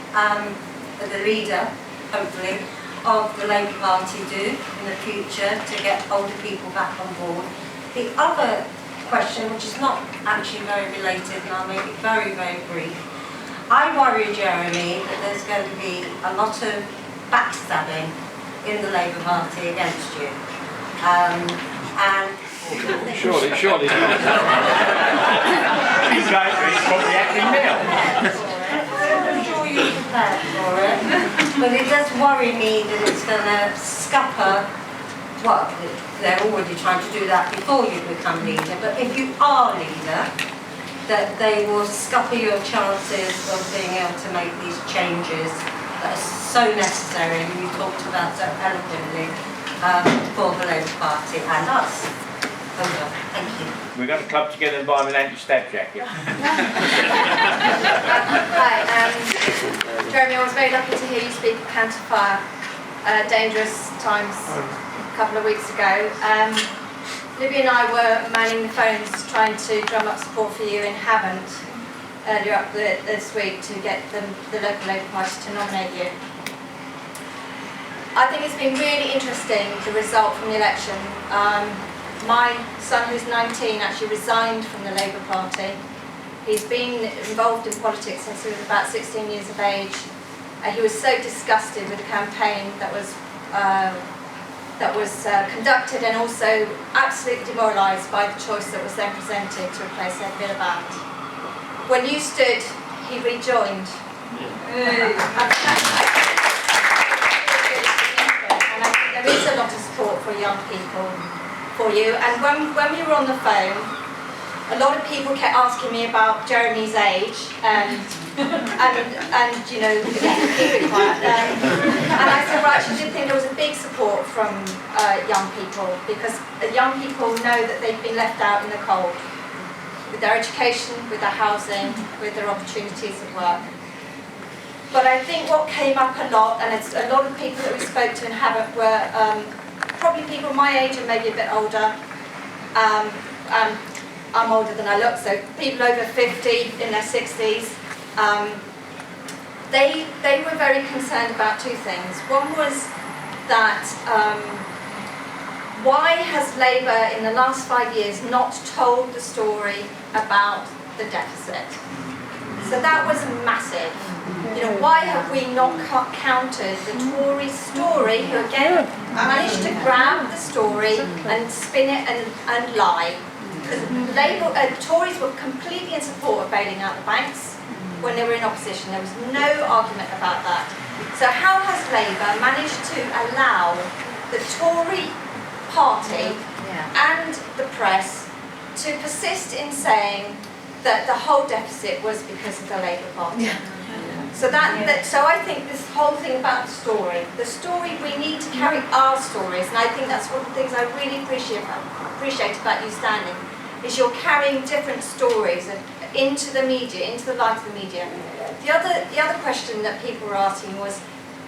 leader, hopefully, of the Labour Party do in the future to get older people back on board? The other question, which is not actually very related, and I'll make it very, very brief. I worry, Jeremy, that there's going to be a lot of backstabbing in the Labour Party against you. And Surely not. He's probably acting now. I'm sure you're prepared for it, but it does worry me that it's going to scupper. Well, they're already trying to do that before you become leader, but if you are leader, that they will scupper your chances of being able to make these changes that are so necessary, and you talked about so eloquently, for the Labour Party and us. Over. Thank you. We're going to club together and buy him an anti-stab jacket. Hi, Jeremy, I was very lucky to hear you speak of Counter Fire, dangerous times, a couple of weeks ago. Libby and I were manning the phones trying to drum up support for you in Havant earlier up this week to get the local Labour Party to nominate you. I think it's been really interesting, the result from the election. My son, who's 19, actually resigned from the Labour Party. He's been involved in politics since he was about 16 years of age. He was so disgusted with the campaign that was conducted, and also absolutely demoralised by the choice that was then presented to replace Ed Miliband. When you stood, he rejoined. And I think there is a lot of support for young people, for you. And when we were on the phone, a lot of people kept asking me about Jeremy's age, and you know, keep it quiet. And I said, well, I actually did think there was a big support from young people, because young people know that they've been left out in the cold with their education, with their housing, with their opportunities of work. But I think what came up a lot, and it's a lot of people that we spoke to in Havant were probably people my age and maybe a bit older. I'm older than I look, so people over 50, in their 60s. They were very concerned about 2 things. One was that why has Labour in the last 5 years not told the story about the deficit? So that was massive. You know, why have we not countered the Tory story, who again managed to grab the story and spin it and lie? Because Tories were completely in support of bailing out the banks when they were in opposition. There was no argument about that. So how has Labour managed to allow the Tory party and the press to persist in saying that the whole deficit was because of the Labour Party? So so I think this whole thing about the story, we need to carry our stories, and I think that's one of the things I really appreciate about you standing, is you're carrying different stories into the media, into the light of the media. The other question that people were asking was,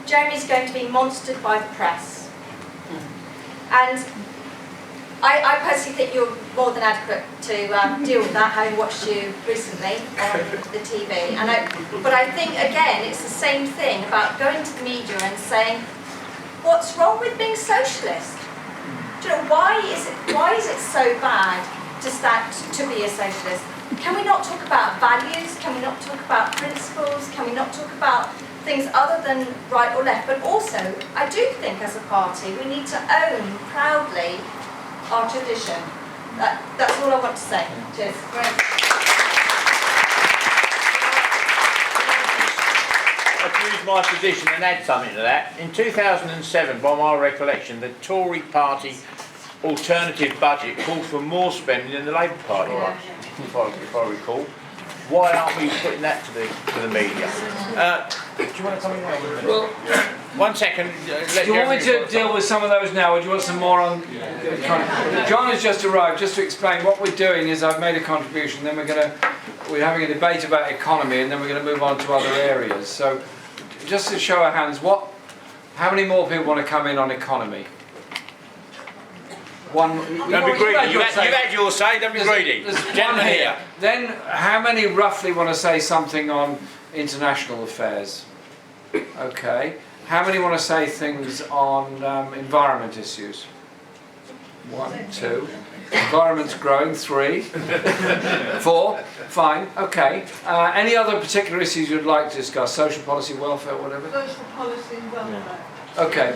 Jeremy's going to be monstered by the press. And I personally think you're more than adequate to deal with that, having watched you recently on the TV. But I think, again, it's the same thing about going to the media and saying, what's wrong with being socialist? Do you know, why is it so bad to be a socialist? Can we not talk about values? Can we not talk about principles? Can we not talk about things other than right or left? But also, I do think as a party, we need to own proudly our tradition. That's all I want to say. Cheers. I'll use my position and add something to that. In 2007, by my recollection, the Tory party alternative budget called for more spending than the Labour Party one, if I recall. Why aren't we putting that to the media? Do you want to come in there? Well, 1 second. Do you want me to deal with some of those now, or do you want some more on? John has just arrived. Just to explain, what we're doing is I've made a contribution. Then we're having a debate about economy, and then we're going to move on to other areas. So, just to show our hands, how many more people want to come in on economy? One. Don't be greedy. You've had your say. Don't be greedy. There's one here. Then, how many roughly want to say something on international affairs? Okay. How many want to say things on environment issues? 1, 2. Environment's growing. 3, 4. Fine. Okay. Any other particular issues you'd like to discuss? Social policy, welfare, whatever. Social policy and welfare. Okay.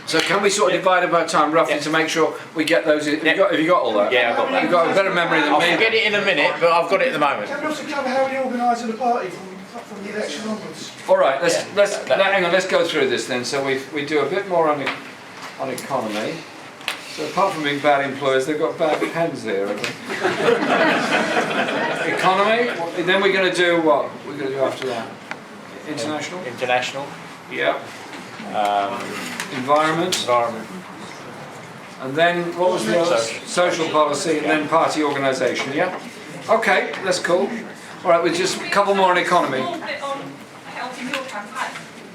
So can we sort of divide it by time roughly to make sure we get those? Have you got all that? Yeah, I've got that. You've got a better memory than me. I'll get it in a minute, but I've got it at the moment. Can we also cover how we organise the party from the election onwards? All right, hang on, let's go through this then. So we do a bit more on economy. So apart from being bad employers, they've got bad pens here, I think. Economy, then we're going to do what? We're going to do after that? International? International. Yeah. Environment. And then, what was the other? Social policy, and then party organisation, yeah? Okay, that's cool. All right, with just a couple more on economy.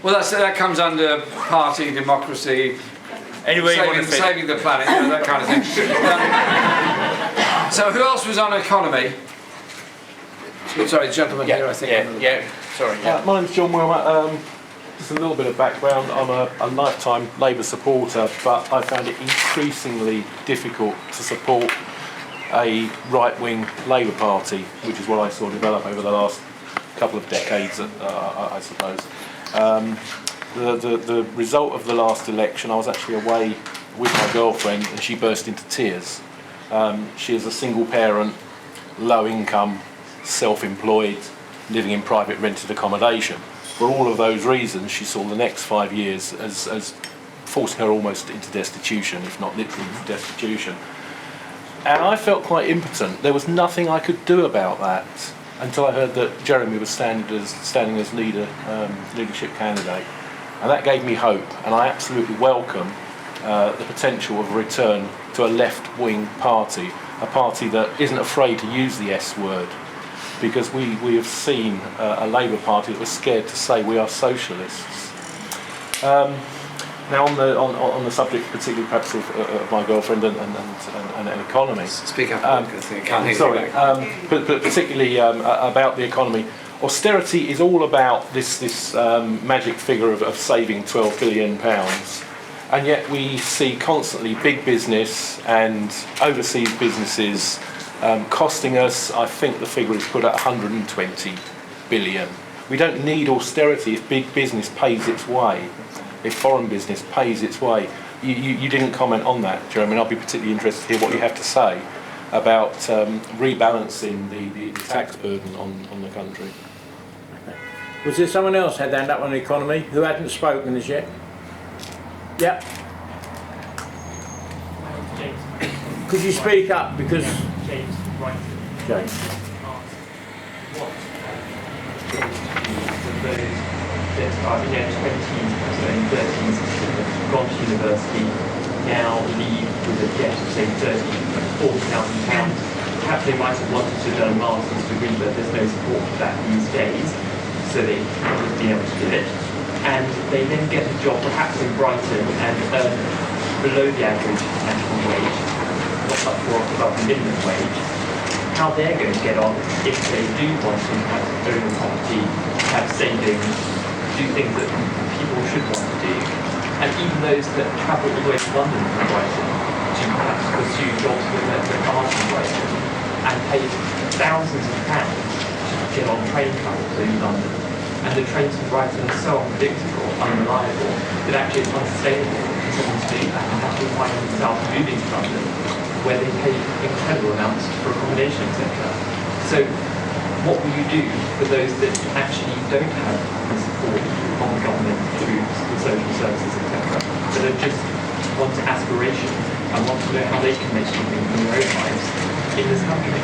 Well, that comes under party, democracy, saving the planet, you know, that kind of thing. So who else was on economy? Sorry, gentleman here, I think. Sorry. My name's John Wilmot. Just a little bit of background. I'm a lifetime Labour supporter, but I found it increasingly difficult to support a right-wing Labour Party, which is what I saw develop over the last couple of decades, I suppose. The result of the last election, I was actually away with my girlfriend and she burst into tears. She is a single parent, low income, self-employed, living in private rented accommodation. For all of those reasons, she saw the next 5 years as forcing her almost into destitution, if not literally destitution. And I felt quite impotent. There was nothing I could do about that until I heard that Jeremy was standing as leadership candidate. And that gave me hope, and I absolutely welcome the potential of a return to a left-wing party, a party that isn't afraid to use the S word, because we have seen a Labour Party that was scared to say we are socialists. Now on the subject, particularly perhaps of my girlfriend and economy. Speak up, I can't hear sorry, you. But particularly about the economy. Austerity is all about this magic figure of saving £12 billion, and yet we see constantly big business and overseas businesses costing us, I think the figure is put at 120 billion. We don't need austerity if big business pays its way, if foreign business pays its way. You didn't comment on that, Jeremy, and I'll be particularly interested to hear what you have to say about rebalancing the tax burden on the country. Was there someone else had their hand up on the economy who hadn't spoken as yet? Yeah. Could you speak up because James Brighton. James. What those that are 13 gone to university now leave with a debt of say £40,000. Perhaps they might have wanted to do a master's degree, but there's no support for that these days, so they wouldn't be able to do it. And they then get a job perhaps in Brighton and earn below the average national wage, not much more above the minimum wage. How they're going to get on if they do want to have own property, have savings, do things that people should want to do. And even those that travel all the way to London from Brighton to perhaps pursue jobs with their cars in Brighton and pay thousands of pounds to get on train travel to London. And the trains from Brighton are so unpredictable, unreliable, that actually it's unsustainable for someone to do that and have to find themselves moving to London where they pay incredible amounts for accommodation, etc. So what will you do for those that actually don't have the support from the government through the social services, etc., that are just want aspiration and want to know how they can make something in their own lives in this country?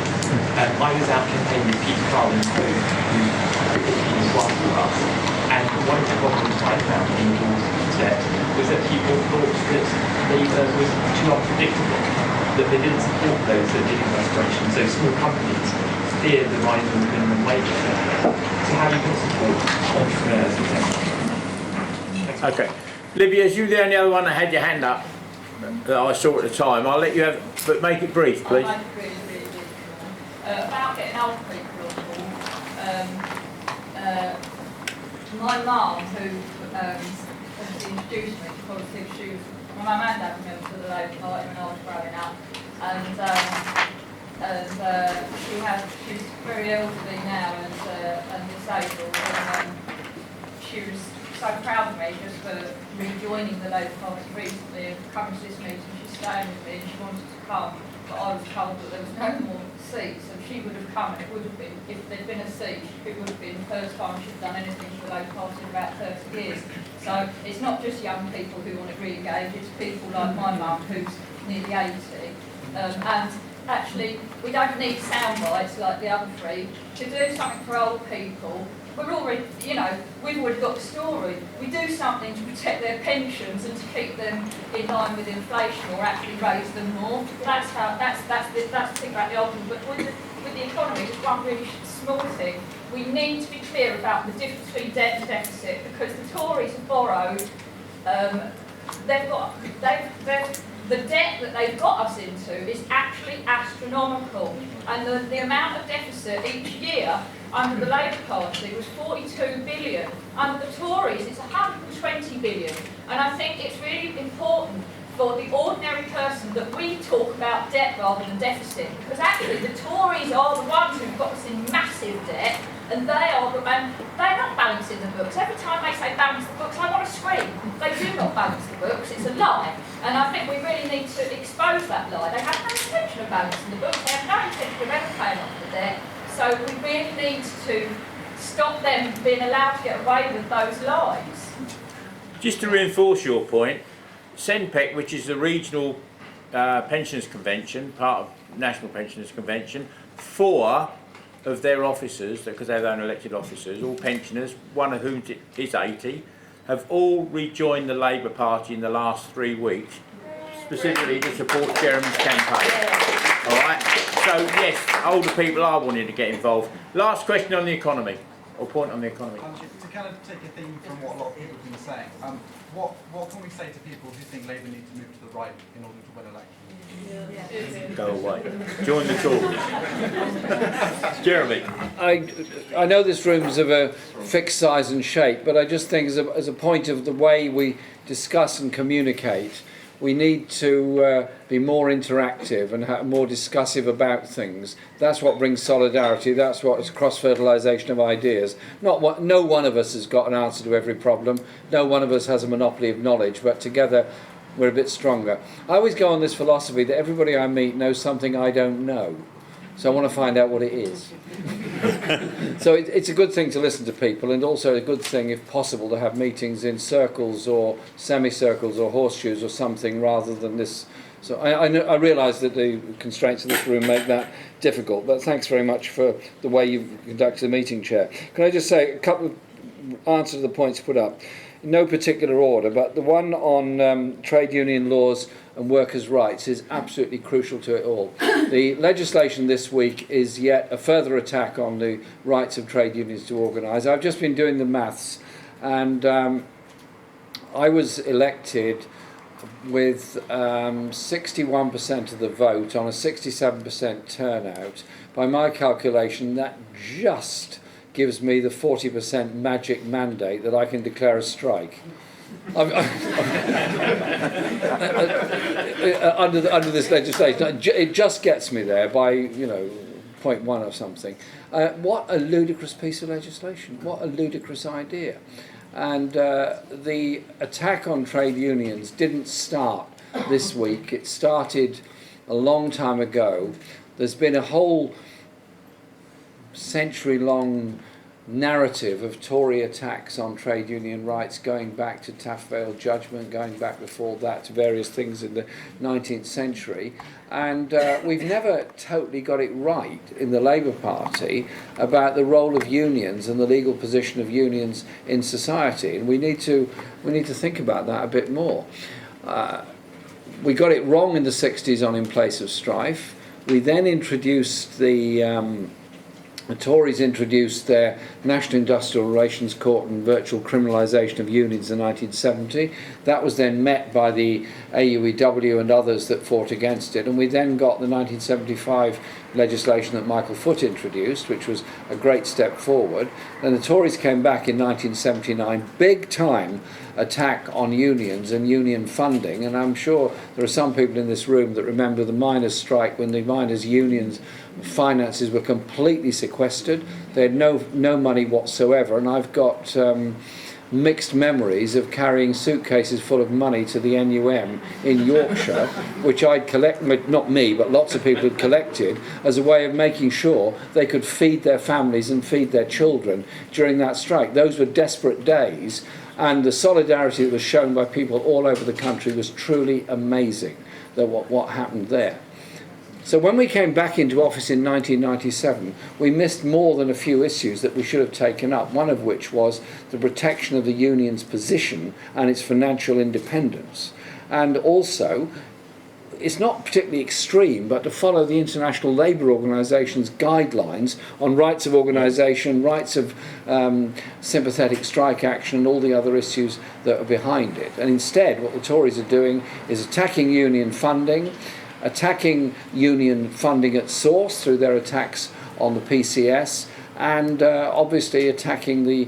I was out campaigning with Peter Carlin, who is one of us, and one of the problems I found in the debt was that people thought that Labour was too unpredictable, that they didn't support those that did have aspiration. So small companies fear the rise in the minimum wage, etc. So how do you support entrepreneurs, etc.? Okay. Libby, as you the only other one that had your hand up that I saw at the time, I'll let you have, but make it brief, please. I'll make it really, really brief. About getting old people on board, my mum, who introduced me to politics, my mum and dad were members of the Labour Party when I was growing up, and she's very elderly now and disabled, and she was so proud of me just for rejoining the Labour Party recently and coming to this meeting. She's staying with me and she wanted to come, but I was told that there was no more seats, and she would have come, and it would have been, if there'd been a seat, it would have been the first time she'd done anything for the Labour Party in about 30 years. So it's not just young people who want to re-engage, it's people like my mum who's nearly 80. And actually, we don't need sound bites like the other three. To do something for old people, we're already, we've already got the story. We do something to protect their pensions and to keep them in line with inflation, or actually raise them more. That's the thing about the old people. But with the economy, just one really small thing. We need to be clear about the difference between debt and deficit, because the Tories have borrowed. The debt that they've got us into is actually astronomical, and the amount of deficit each year under the Labour Party was 42 billion. Under the Tories, it's 120 billion. And I think it's really important for the ordinary person that we talk about debt rather than deficit, because actually the Tories are the ones who've got us in massive debt, and they're not balancing the books. Every time they say balance the books, I want to scream. They do not balance the books, it's a lie. And I think we really need to expose that lie. They have no intention of balancing the books, they have no intention of ever paying off the debt. So we really need to stop them being allowed to get away with those lies. Just to reinforce your point, SENPEC, which is the regional pensioners convention, part of National Pensioners Convention, 4 of their officers, because they have their own elected officers, all pensioners, one of whom is 80, have all rejoined the Labour Party in the last 3 weeks, specifically to support Jeremy's campaign. All right. So yes, older people are wanting to get involved. Last question on the economy, or point on the economy. To kind of take a theme from what a lot of people have been saying, what can we say to people who think Labour needs to move to the right in order to win elections? Go away. Join the Tories. Jeremy. I know this room's of a fixed size and shape, but I just think as a point of the way we discuss and communicate, we need to be more interactive and more discussive about things. That's what brings solidarity. That's what is cross-fertilisation of ideas. No one of us has got an answer to every problem. No one of us has a monopoly of knowledge, but together we're a bit stronger. I always go on this philosophy that everybody I meet knows something I don't know. So I want to find out what it is. So it's a good thing to listen to people, and also a good thing, if possible, to have meetings in circles or semicircles or horseshoes or something rather than this. So I realise that the constraints of this room make that difficult, but thanks very much for the way you've conducted the meeting, Chair. Can I just say a couple of answers to the points put up? In no particular order, but the one on trade union laws and workers' rights is absolutely crucial to it all. The legislation this week is yet a further attack on the rights of trade unions to organise. I've just been doing the maths, and I was elected with 61% of the vote on a 67% turnout. By my calculation, that just gives me the 40% magic mandate that I can declare a strike. Under this legislation, it just gets me there by 0.1 or something. What a ludicrous piece of legislation! What a ludicrous idea! And the attack on trade unions didn't start this week. It started a long time ago. There's been a whole century-long narrative of Tory attacks on trade union rights, going back to Taft Vale judgment, going back before that to various things in the 19th century, and we've never totally got it right in the Labour Party about the role of unions and the legal position of unions in society, and we need to think about that a bit more. We got it wrong in the 60s on in place of strife. We then introduced the Tories introduced their National Industrial Relations Court and virtual criminalisation of unions in 1970. That was then met by the AUEW and others that fought against it. And we then got the 1975 legislation that Michael Foot introduced, which was a great step forward. Then the Tories came back in 1979, big time attack on unions and union funding. And I'm sure there are some people in this room that remember the miners' strike, when the miners' unions' finances were completely sequestered. They had no money whatsoever, and I've got mixed memories of carrying suitcases full of money to the NUM in Yorkshire, which I'd collect, not me, but lots of people had collected, as a way of making sure they could feed their families and feed their children during that strike. Those were desperate days, and the solidarity that was shown by people all over the country was truly amazing, what happened there. So when we came back into office in 1997, we missed more than a few issues that we should have taken up, one of which was the protection of the union's position and its financial independence. And also, it's not particularly extreme, but to follow the International Labour Organisation's guidelines on rights of organisation, rights of sympathetic strike action, and all the other issues that are behind it. And instead, what the Tories are doing is attacking union funding, attacking union funding at source through their attacks on the PCS, and obviously attacking the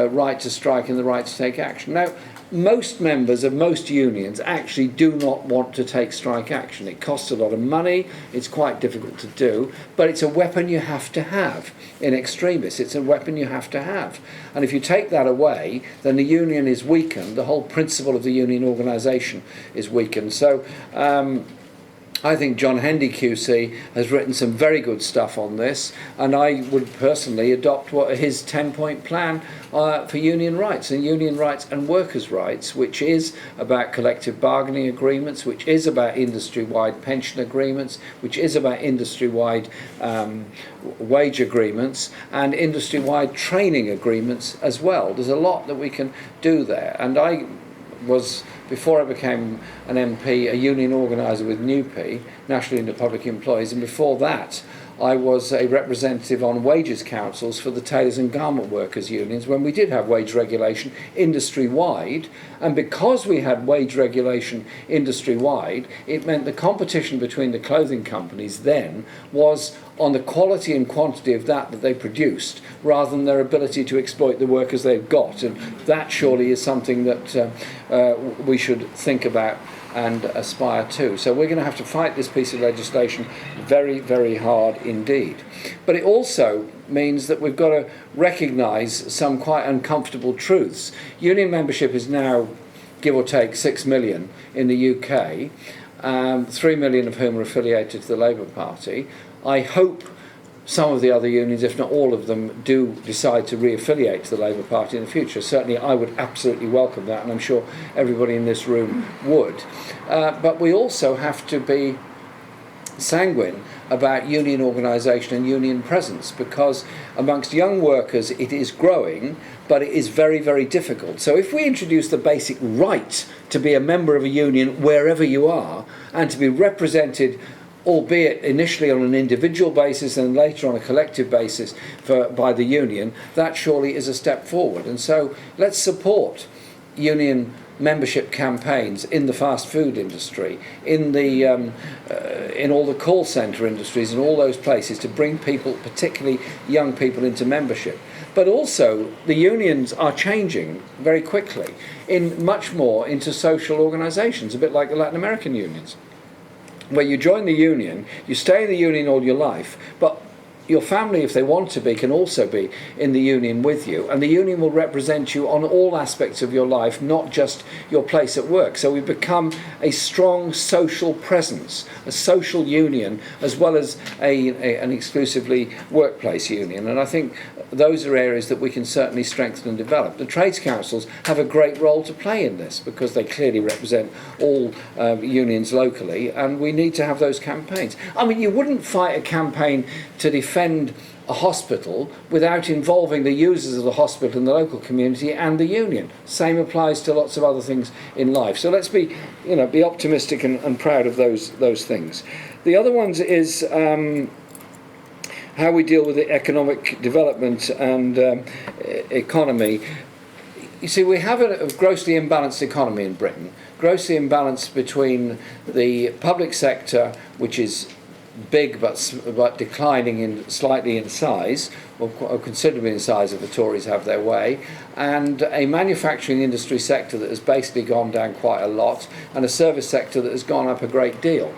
right to strike and the right to take action. Now, most members of most unions actually do not want to take strike action. It costs a lot of money, it's quite difficult to do, but it's a weapon you have to have. In extremis, it's a weapon you have to have. And if you take that away, then the union is weakened, the whole principle of the union organisation is weakened. So I think John Hendy QC has written some very good stuff on this, and I would personally adopt his 10-point plan for union rights and workers' rights, which is about collective bargaining agreements, which is about industry-wide pension agreements, which is about industry-wide wage agreements and industry-wide training agreements as well. There's a lot that we can do there, and I was, before I became an MP, a union organiser with NUPE, National Union of Public Employees, and before that I was a representative on wages councils for the tailors and garment workers unions when we did have wage regulation industry-wide. And because we had wage regulation industry-wide, it meant the competition between the clothing companies then was on the quality and quantity of that they produced, rather than their ability to exploit the workers they've got. And that surely is something that we should think about and aspire to. So we're going to have to fight this piece of legislation very, very hard indeed. But it also means that we've got to recognise some quite uncomfortable truths. Union membership is now, give or take, 6 million in the UK, 3 million of whom are affiliated to the Labour Party. I hope some of the other unions, if not all of them, do decide to re-affiliate to the Labour Party in the future. Certainly I would absolutely welcome that, and I'm sure everybody in this room would. But we also have to be sanguine about union organisation and union presence, because amongst young workers it is growing, but it is very, very difficult. So if we introduce the basic right to be a member of a union wherever you are, and to be represented, albeit initially on an individual basis and later on a collective basis by the union, that surely is a step forward. And so let's support union membership campaigns in the fast food industry, in all the call centre industries and all those places, to bring people, particularly young people, into membership. But also the unions are changing very quickly much more into social organisations, a bit like the Latin American unions, where you join the union, you stay in the union all your life, but your family, if they want to be, can also be in the union with you, and the union will represent you on all aspects of your life, not just your place at work. So we've become a strong social presence, a social union, as well as an exclusively workplace union. And I think those are areas that we can certainly strengthen and develop. The trades councils have a great role to play in this, because they clearly represent all unions locally, and we need to have those campaigns. I mean, you wouldn't fight a campaign to defend a hospital without involving the users of the hospital and the local community and the union. Same applies to lots of other things in life. So let's be optimistic and proud of those things. The other ones is how we deal with the economic development and economy. You see, we have a grossly imbalanced economy in Britain, grossly imbalanced between the public sector, which is big but declining slightly in size, or considerably in size if the Tories have their way, and a manufacturing industry sector that has basically gone down quite a lot, and a service sector that has gone up a great deal.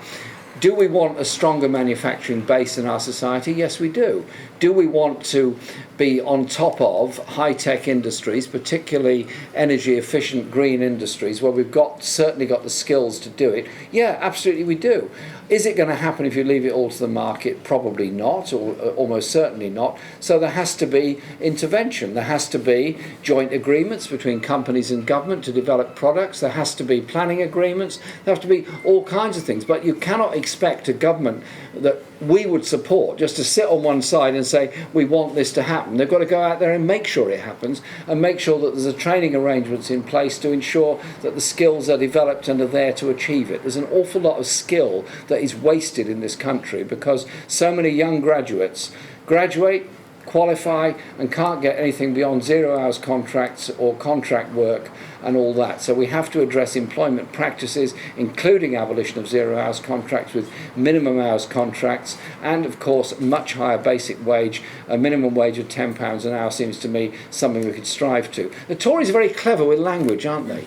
Do we want a stronger manufacturing base in our society? Yes, we do. Do we want to be on top of high-tech industries, particularly energy-efficient green industries, where we've certainly got the skills to do it? Yeah, absolutely we do. Is it going to happen if you leave it all to the market? Probably not, or almost certainly not. So there has to be intervention. There has to be joint agreements between companies and government to develop products. There has to be planning agreements. There have to be all kinds of things. But you cannot expect a government that we would support just to sit on one side and say, we want this to happen. They've got to go out there and make sure it happens, and make sure that there's a training arrangements in place to ensure that the skills are developed and are there to achieve it. There's an awful lot of skill that is wasted in this country because so many young graduates graduate, qualify, and can't get anything beyond 0 hours contracts or contract work and all that. So we have to address employment practices, including abolition of 0 hours contracts with minimum hours contracts, and of course much higher basic wage. A minimum wage of £10 an hour seems to me something we could strive to. The Tories are very clever with language, aren't they?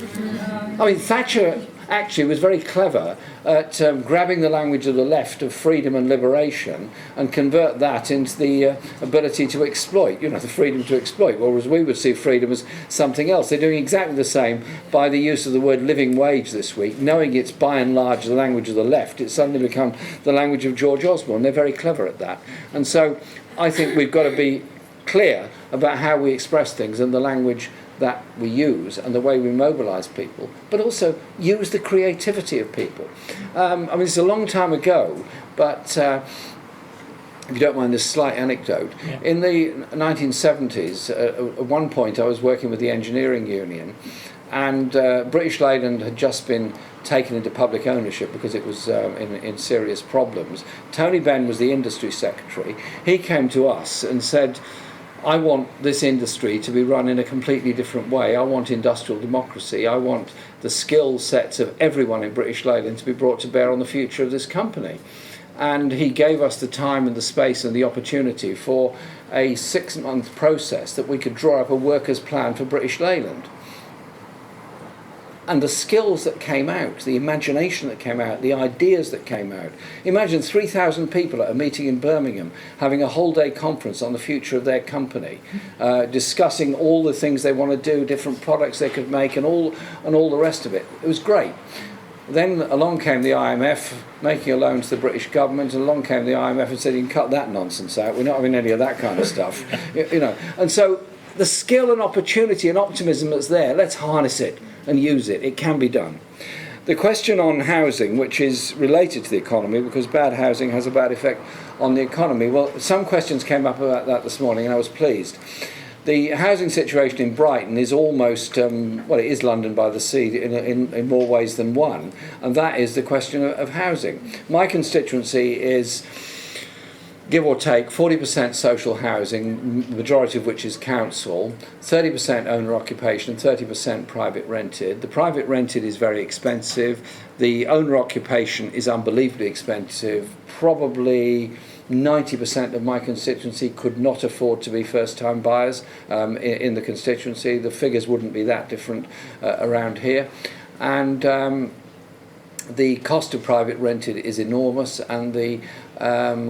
I mean, Thatcher actually was very clever at grabbing the language of the left of freedom and liberation and convert that into the ability to exploit, the freedom to exploit, whereas we would see freedom as something else. They're doing exactly the same by the use of the word living wage this week, knowing it's by and large the language of the left. It's suddenly become the language of George Osborne. They're very clever at that. And so I think we've got to be clear about how we express things and the language that we use and the way we mobilise people, but also use the creativity of people. I mean, it's a long time ago, but if you don't mind this slight anecdote, in the 1970s, at one point I was working with the engineering union, and British Leyland had just been taken into public ownership because it was in serious problems. Tony Benn was the industry secretary. He came to us and said, I want this industry to be run in a completely different way. I want industrial democracy. I want the skill sets of everyone in British Leyland to be brought to bear on the future of this company. And he gave us the time and the space and the opportunity for a 6-month process that we could draw up a workers' plan for British Leyland. and the skills that came out, the imagination that came out, the ideas that came out. Imagine 3,000 people at a meeting in Birmingham having a whole day conference on the future of their company, discussing all the things they want to do, different products they could make, and all the rest of it. It was great. Then along came the IMF making a loan to the British government, and along came the IMF and said, you can cut that nonsense out, we're not having any of that kind of stuff. You know. And so the skill and opportunity and optimism that's there, let's harness it and use it. It can be done. The question on housing, which is related to the economy, because bad housing has a bad effect on the economy. Well, some questions came up about that this morning, and I was pleased. The housing situation in Brighton is almost, well, it is London by the sea in more ways than one, and that is the question of housing. My constituency is, give or take, 40% social housing, the majority of which is council, 30% owner occupation, and 30% private rented. The private rented is very expensive. The owner occupation is unbelievably expensive. Probably 90% of my constituency could not afford to be first-time buyers in the constituency. The figures wouldn't be that different around here. And the cost of private rented is enormous, and the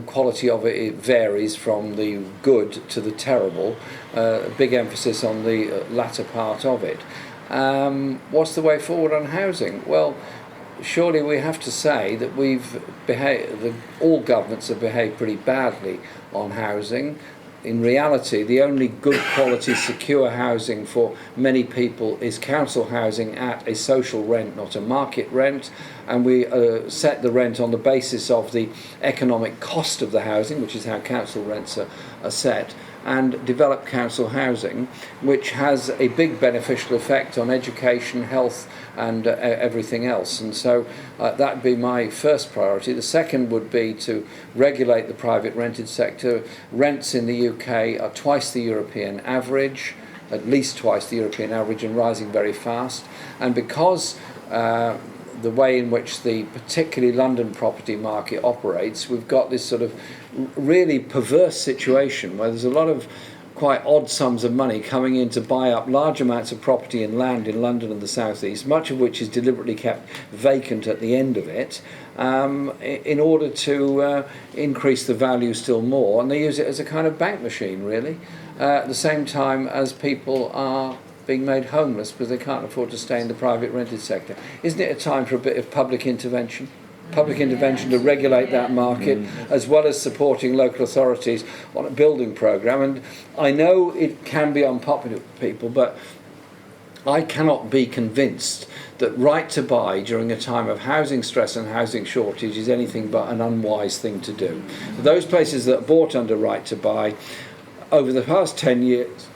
quality of it varies from the good to the terrible. A big emphasis on the latter part of it. What's the way forward on housing? Well, surely we have to say that all governments have behaved pretty badly on housing. In reality, the only good quality secure housing for many people is council housing at a social rent, not a market rent, and we set the rent on the basis of the economic cost of the housing, which is how council rents are set, and develop council housing, which has a big beneficial effect on education, health, and everything else. And so that would be my first priority. The second would be to regulate the private rented sector. Rents in the UK are twice the European average, at least twice the European average, and rising very fast. And because the way in which the particularly London property market operates, we've got this sort of really perverse situation where there's a lot of quite odd sums of money coming in to buy up large amounts of property and land in London and the South East, much of which is deliberately kept vacant at the end of it, in order to increase the value still more. And they use it as a kind of bank machine, really, at the same time as people are being made homeless because they can't afford to stay in the private rented sector. Isn't it a time for a bit of public intervention? Public intervention to regulate that market, as well as supporting local authorities on a building programme. And I know it can be unpopular with people, but I cannot be convinced that right to buy during a time of housing stress and housing shortage is anything but an unwise thing to do. For those places that are bought under right to buy, over the past 10 years,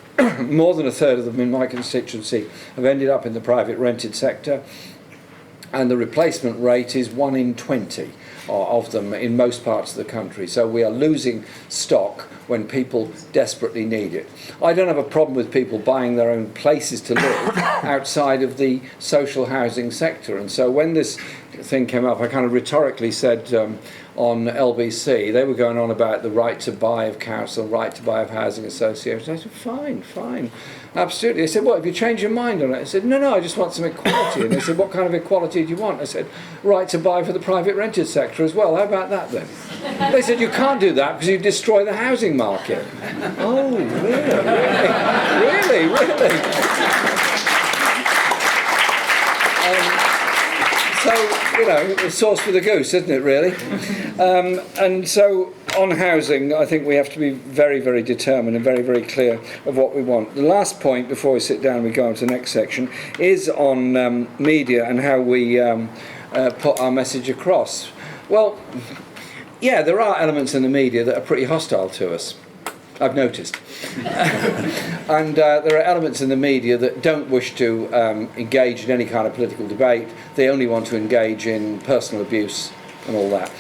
more than a third of them in my constituency have ended up in the private rented sector, and the replacement rate is 1 in 20 of them in most parts of the country. So we are losing stock when people desperately need it. I don't have a problem with people buying their own places to live outside of the social housing sector. And so when this thing came up, I kind of rhetorically said on LBC, they were going on about the right to buy of council, right to buy of housing associations. I said, fine, absolutely. They said, what, have you changed your mind on it? I said, no, I just want some equality. And they said, what kind of equality do you want? I said, right to buy for the private rented sector as well. How about that then? They said, you can't do that because you destroy the housing market. Oh, really? So, you know, it's sauce for the goose, isn't it, really? And so, on housing, I think we have to be very, very determined and very, very clear of what we want. The last point, before we sit down and we go on to the next section, is on media and how we put our message across. Well, yeah, there are elements in the media that are pretty hostile to us. I've noticed. And there are elements in the media that don't wish to engage in any kind of political debate. They only want to engage in personal abuse and all that.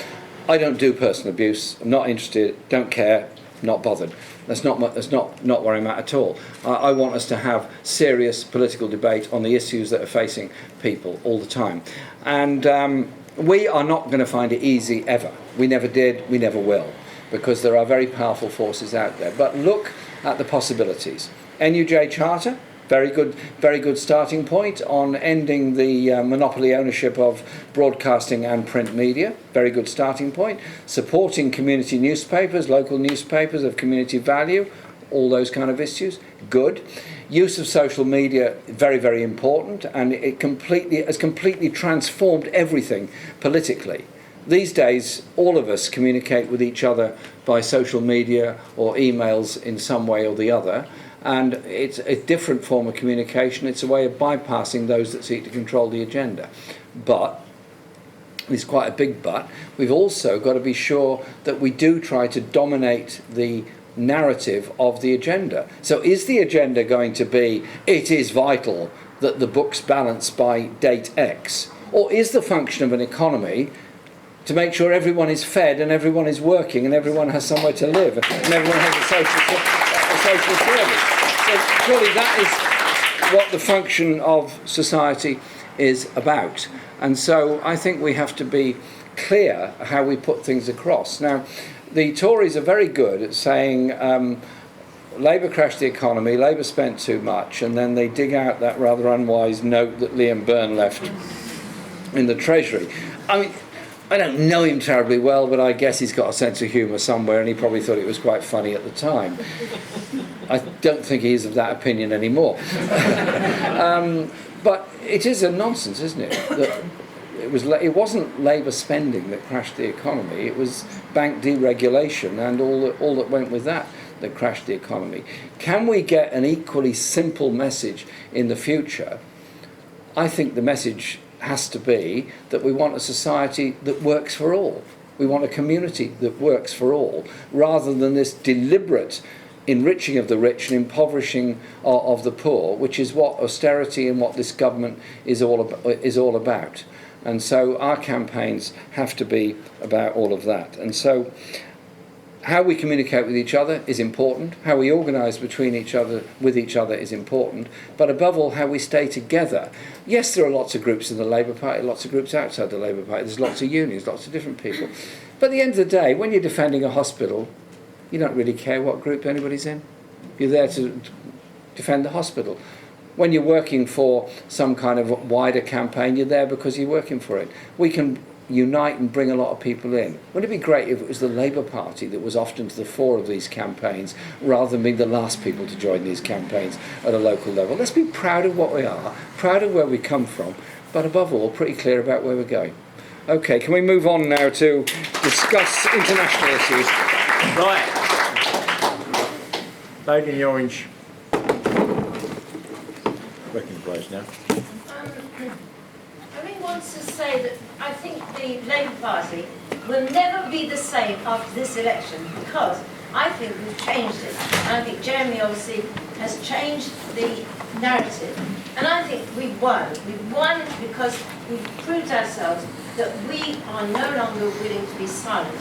I don't do personal abuse. I'm not interested, don't care, not bothered. That's not where I'm at at all. I want us to have serious political debate on the issues that are facing people all the time. And we are not going to find it easy ever. We never did, we never will, because there are very powerful forces out there. But look at the possibilities. NUJ Charter, Very good starting point on ending the monopoly ownership of broadcasting and print media. Very good starting point. Supporting community newspapers, local newspapers of community value, all those kind of issues. Good. Use of social media, very, very important, and it has completely transformed everything politically. These days, all of us communicate with each other by social media or emails in some way or the other. And it's a different form of communication. It's a way of bypassing those that seek to control the agenda. But, it's quite a big but, we've also got to be sure that we do try to dominate the narrative of the agenda. So is the agenda going to be, it is vital that the books balance by date X? Or is the function of an economy to make sure everyone is fed and everyone is working and everyone has somewhere to live and everyone has a social service? So surely that is what the function of society is about. And so I think we have to be clear how we put things across. Now, the Tories are very good at saying Labour crashed the economy, Labour spent too much, and then they dig out that rather unwise note that Liam Byrne left in the Treasury. I mean, I don't know him terribly well, but I guess he's got a sense of humour somewhere, and he probably thought it was quite funny at the time. I don't think he's of that opinion anymore. But it is a nonsense, isn't it? That it wasn't Labour spending that crashed the economy. It was bank deregulation and all that went with that crashed the economy. Can we get an equally simple message in the future? I think the message has to be that we want a society that works for all. We want a community that works for all, rather than this deliberate enriching of the rich and impoverishing of the poor, which is what austerity and what this government is all about. And so our campaigns have to be about all of that. And so how we communicate with each other is important, how we organise with each other is important, but above all, how we stay together. Yes, there are lots of groups in the Labour Party, lots of groups outside the Labour Party, there's lots of unions, lots of different people. But at the end of the day, when you're defending a hospital, you don't really care what group anybody's in. You're there to defend the hospital. When you're working for some kind of wider campaign, you're there because you're working for it. We can unite and bring a lot of people in. Wouldn't it be great if it was the Labour Party that was often to the fore of these campaigns, rather than being the last people to join these campaigns at a local level? Let's be proud of what we are, proud of where we come from, but above all, pretty clear about where we're going. Okay, can we move on now to discuss international issues? Right. Lady in the orange. Working place now. I really want to say that I think the Labour Party will never be the same after this election, because I think we've changed it. And I think Jeremy obviously has changed the narrative. And I think we've won. We've won because we've proved ourselves that we are no longer willing to be silent.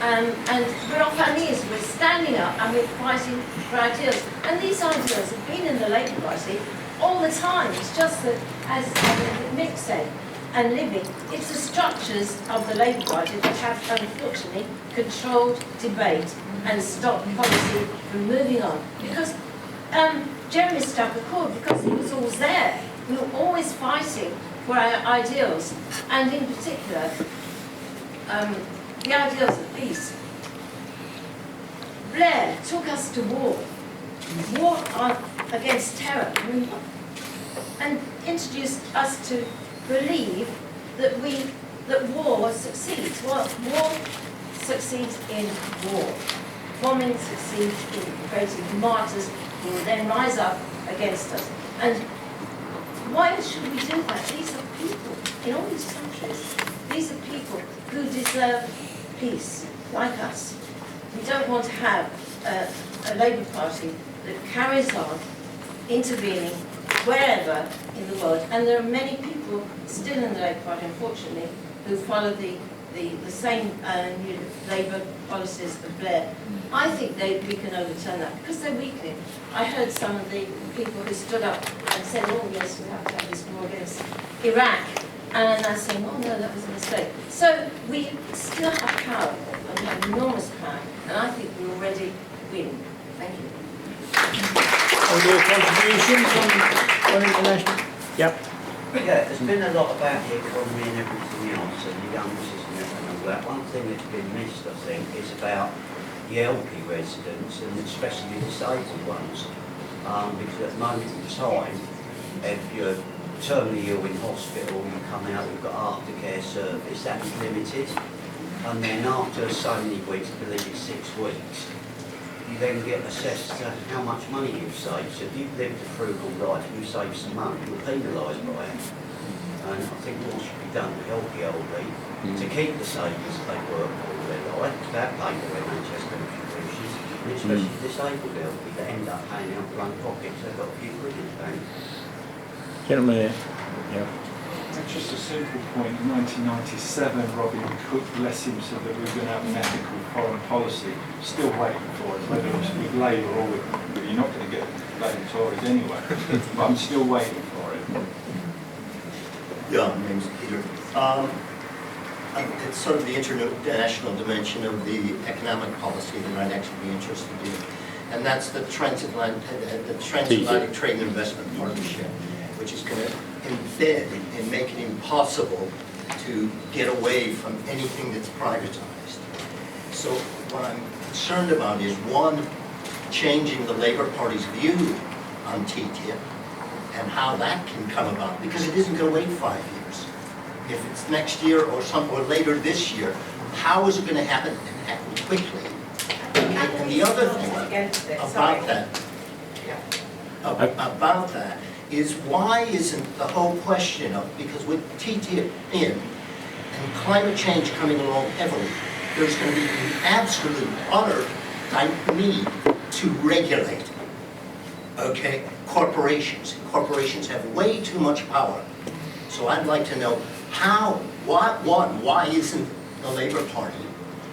And we're off our knees, we're standing up and we're fighting for ideals. And these ideals have been in the Labour Party all the time. It's just that, as Mick said, and Libby, it's the structures of the Labour Party that have unfortunately controlled debate and stopped policy from moving on. Because Jeremy struck a chord, because he was always there. We were always fighting for our ideals, and in particular, the ideals of peace. Blair took us to war against terror, and introduced us to believe that war succeeds. Well, war succeeds in war. Bombing succeeds in creating martyrs who will then rise up against us. And why should we do that? These are people in all these countries. These are people who deserve peace, like us. We don't want to have a Labour Party that carries on intervening wherever in the world. And there are many people still in the Labour Party, unfortunately, who follow the same new Labour policies of Blair. I think we can overturn that because they're weakening. I heard some of the people who stood up and said, oh yes, we have to have this war against Iraq. And they're saying, oh no, that was a mistake. So we still have power, and we have enormous power, and I think we already win. Thank you. Any contributions on international? Yep. Yeah, there's been a lot about the economy and everything else, and the youngsters and all that. One thing that's been missed, I think, is about the elderly residents, and especially the disabled ones. Because at the moment in time, if you're terminally ill in hospital, you come out, we've got aftercare service, that is limited. And then after so many weeks, I believe it's 6 weeks, you then get assessed to how much money you've saved. So if you've lived a frugal life, you save some money, you're penalised by it. And I think more should be done to help the elderly, to keep the savings they work all their life, without paying their NHS contributions, and especially disabled elderly that end up paying out their own pockets. They've got a few quid in the bank. Gentlemen, yeah. Just a simple point. In 1997, Robin Cook, bless him, said that we were going to have an ethical foreign policy. Still waiting for it, whether it's with Labour or with... But you're not going to get Labour Tories anyway. But I'm still waiting for it. Yeah, my name's Peter. It's sort of the international dimension of the economic policy that I'd actually be interested in. And that's the transatlantic trade and investment partnership, which is going to embed and make it impossible to get away from anything that's privatized. So what I'm concerned about is, one, changing the Labour Party's view on TTIP and how that can come about, because it isn't going to wait 5 years. If it's next year or later this year, how is it going to happen and happen quickly? And the other thing about that is, why isn't the whole question of, because with TTIP in and climate change coming along heavily, there's going to be an absolute utter need to regulate, okay, corporations. Corporations have way too much power. So I'd like to know why isn't the Labour Party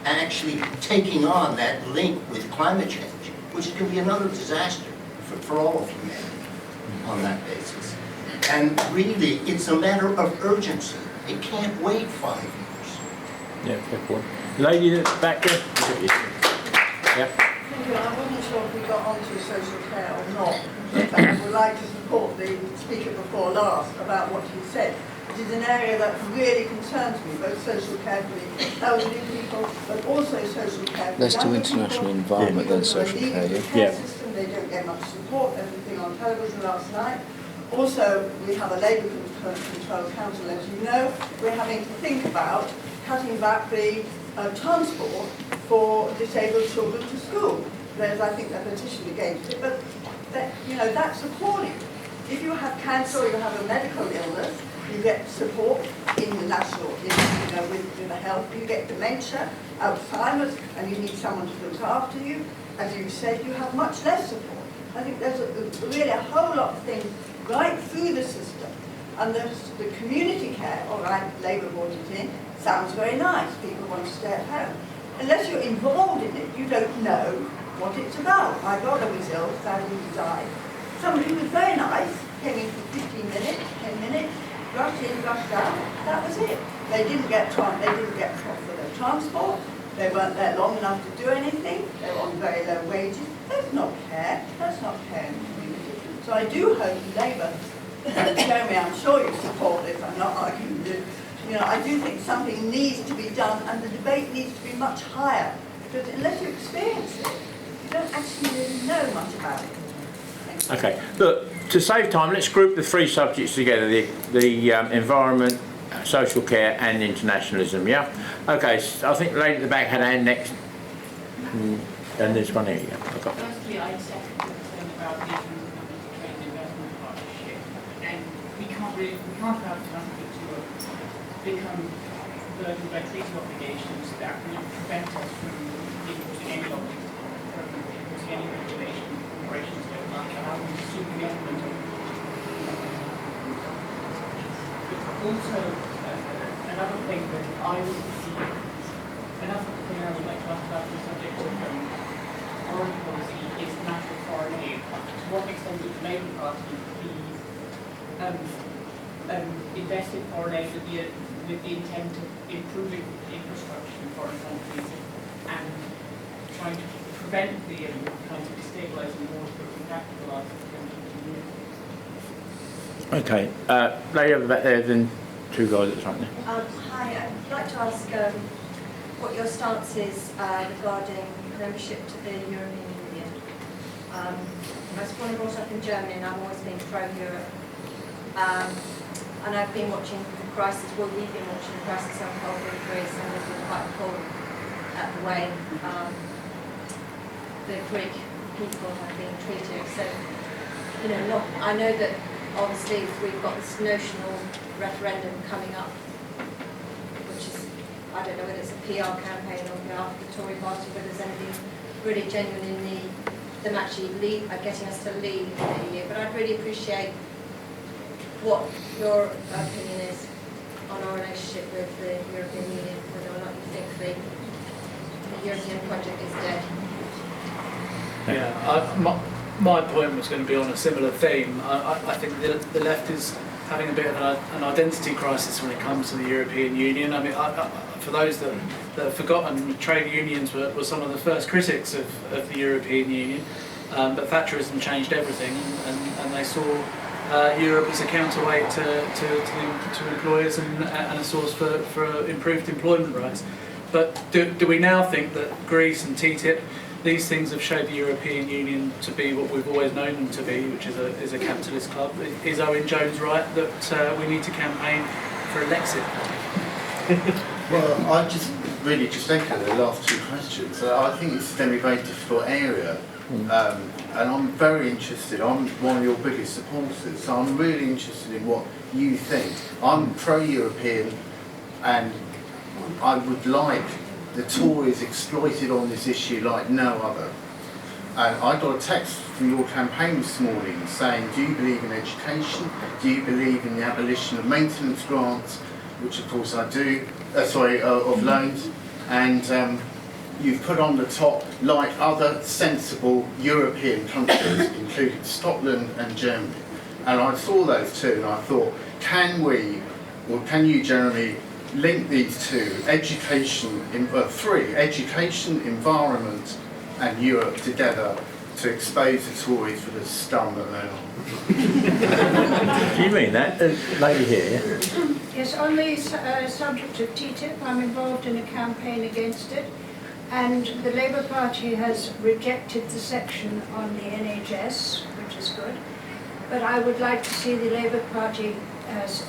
actually taking on that link with climate change, which is going to be another disaster for all of humanity on that basis. And really, it's a matter of urgency. It can't wait 5 years. Yeah, fair point. Lady back there. Yeah. Thank you. I wasn't sure if we got onto social care or not. But I would like to support the speaker before last about what he said. It is an area that really concerns me, both social care for the elderly people, but also social care for Let's do younger international people, environment than people who are social leaving care, the yeah. care system, they don't get much support, everything on television last night. Also, we have a Labour controlled council, as you know. We're having to think about cutting back the transport for disabled children to school. There's, I think, a petition against it, but that's appalling. If you have cancer or you have a medical illness, you get support in the national, with the health. You get dementia, Alzheimer's, and you need someone to look after you. As you said, you have much less support. I think there's really a whole lot of things right through the system. And the community care, all right, Labour brought it in, sounds very nice. People want to stay at home. Unless you're involved in it, you don't know what it's about. My brother was ill, sadly he died. Somebody was very nice, came in for 15 minutes, 10 minutes, rushed in, rushed out, that was it. They didn't get for their transport, they weren't there long enough to do anything, they were on very low wages. That's not care in the community. So I do hope Labour, Jeremy, I'm sure you support this, I'm not arguing with you. I do think something needs to be done, and the debate needs to be much higher, because unless you experience it, you don't actually really know much about it. Okay. Look, to save time, let's group the three subjects together: the environment, social care, and internationalism. Yeah. Okay. So I think the lady at the back had a hand next, and there's one here. Yeah. Firstly, I second the concern about the trade and investment partnership, and we can't have something to become burdened by treaty obligations that will prevent us from imposing any regulation corporations don't like, allowing them to sue the government. Also, another thing I would like to ask about the subject of foreign policy is national foreign aid. To what extent does the Labour Party invest in foreign aid with the intent of improving infrastructure in foreign countries and trying to prevent the kind of destabilising wars that we capitalise on? Okay, lady over back there, then two guys at the front there. Hi, I'd like to ask what your stance is regarding membership to the European Union. I was born and brought up in Germany, and I've always been pro-Europe. And I've been watching the crisis, well, we've been watching the crisis unfold in Greece, and we've been quite appalled at the way the Greek people have been treated. So, you know, I know that obviously we've got this notional referendum coming up, which is, I don't know whether it's a PR campaign on behalf of the Tory party, whether there's anything really genuine in them actually getting us to leave the EU. But I'd really appreciate what your opinion is on our relationship with the European Union, whether or not you think the European project is dead. Yeah, my point was going to be on a similar theme. I think the left is having a bit of an identity crisis when it comes to the European Union. I mean, for those that have forgotten, trade unions were some of the first critics of the European Union, but Thatcherism changed everything, and they saw Europe as a counterweight to employers and a source for improved employment rights. But do we now think that Greece and TTIP, these things have showed the European Union to be what we've always known them to be, which is a capitalist club? Is Owen Jones right that we need to campaign for a Lexit? Well, I just echo the last two questions. I think it's a very difficult area. And I'm very interested, I'm one of your biggest supporters, so I'm really interested in what you think. I'm pro-European, and I would like the Tories exploited on this issue like no other. And I got a text from your campaign this morning saying, do you believe in education? Do you believe in the abolition of maintenance grants? Which of course I do, of loans. And you've put on the top, like other sensible European countries, including Scotland and Germany. And I saw those two and I thought, can you, Jeremy, link these two, education, education, environment and Europe together to expose the Tories for the scum that they are? Do you mean that? Lady here, yeah? Yes, on the subject of TTIP, I'm involved in a campaign against it, and the Labour Party has rejected the section on the NHS, which is good, but I would like to see the Labour Party as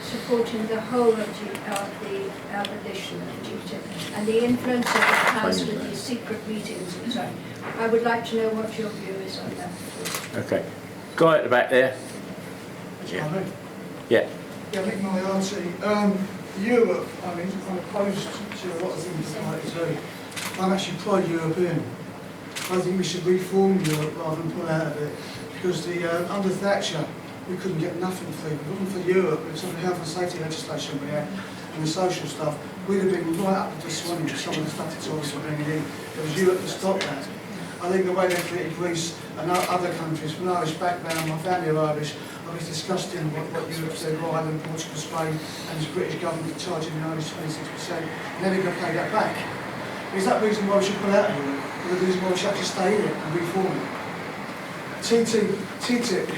supporting the whole of the abolition of TTIP and the influence that it has with these secret meetings and so on. I would like to know what your view is on that. Okay. Guy at the back there. Yeah. Yeah. Yeah, I think my answer, Europe, I mean, I'm opposed to a lot of things that I like to do. I'm actually pro-European. I think we should reform Europe rather than pull out of it. Because under Thatcher, we couldn't get nothing through. If it wasn't for Europe, it was some of the health and safety legislation we had and the social stuff, we'd have been right up to disappointed with some of the statutories we're bringing in. It was Europe that stopped that. I think the way they treated Greece and other countries, from Irish background, my family are Irish, I was disgusted what Europe said, Ireland, Portugal, Spain, and this British government charging the Irish 26%, and then they're going to pay that back. Is that the reason why we should pull out of Europe? Or the reason why we should actually stay in it and reform it? TTIP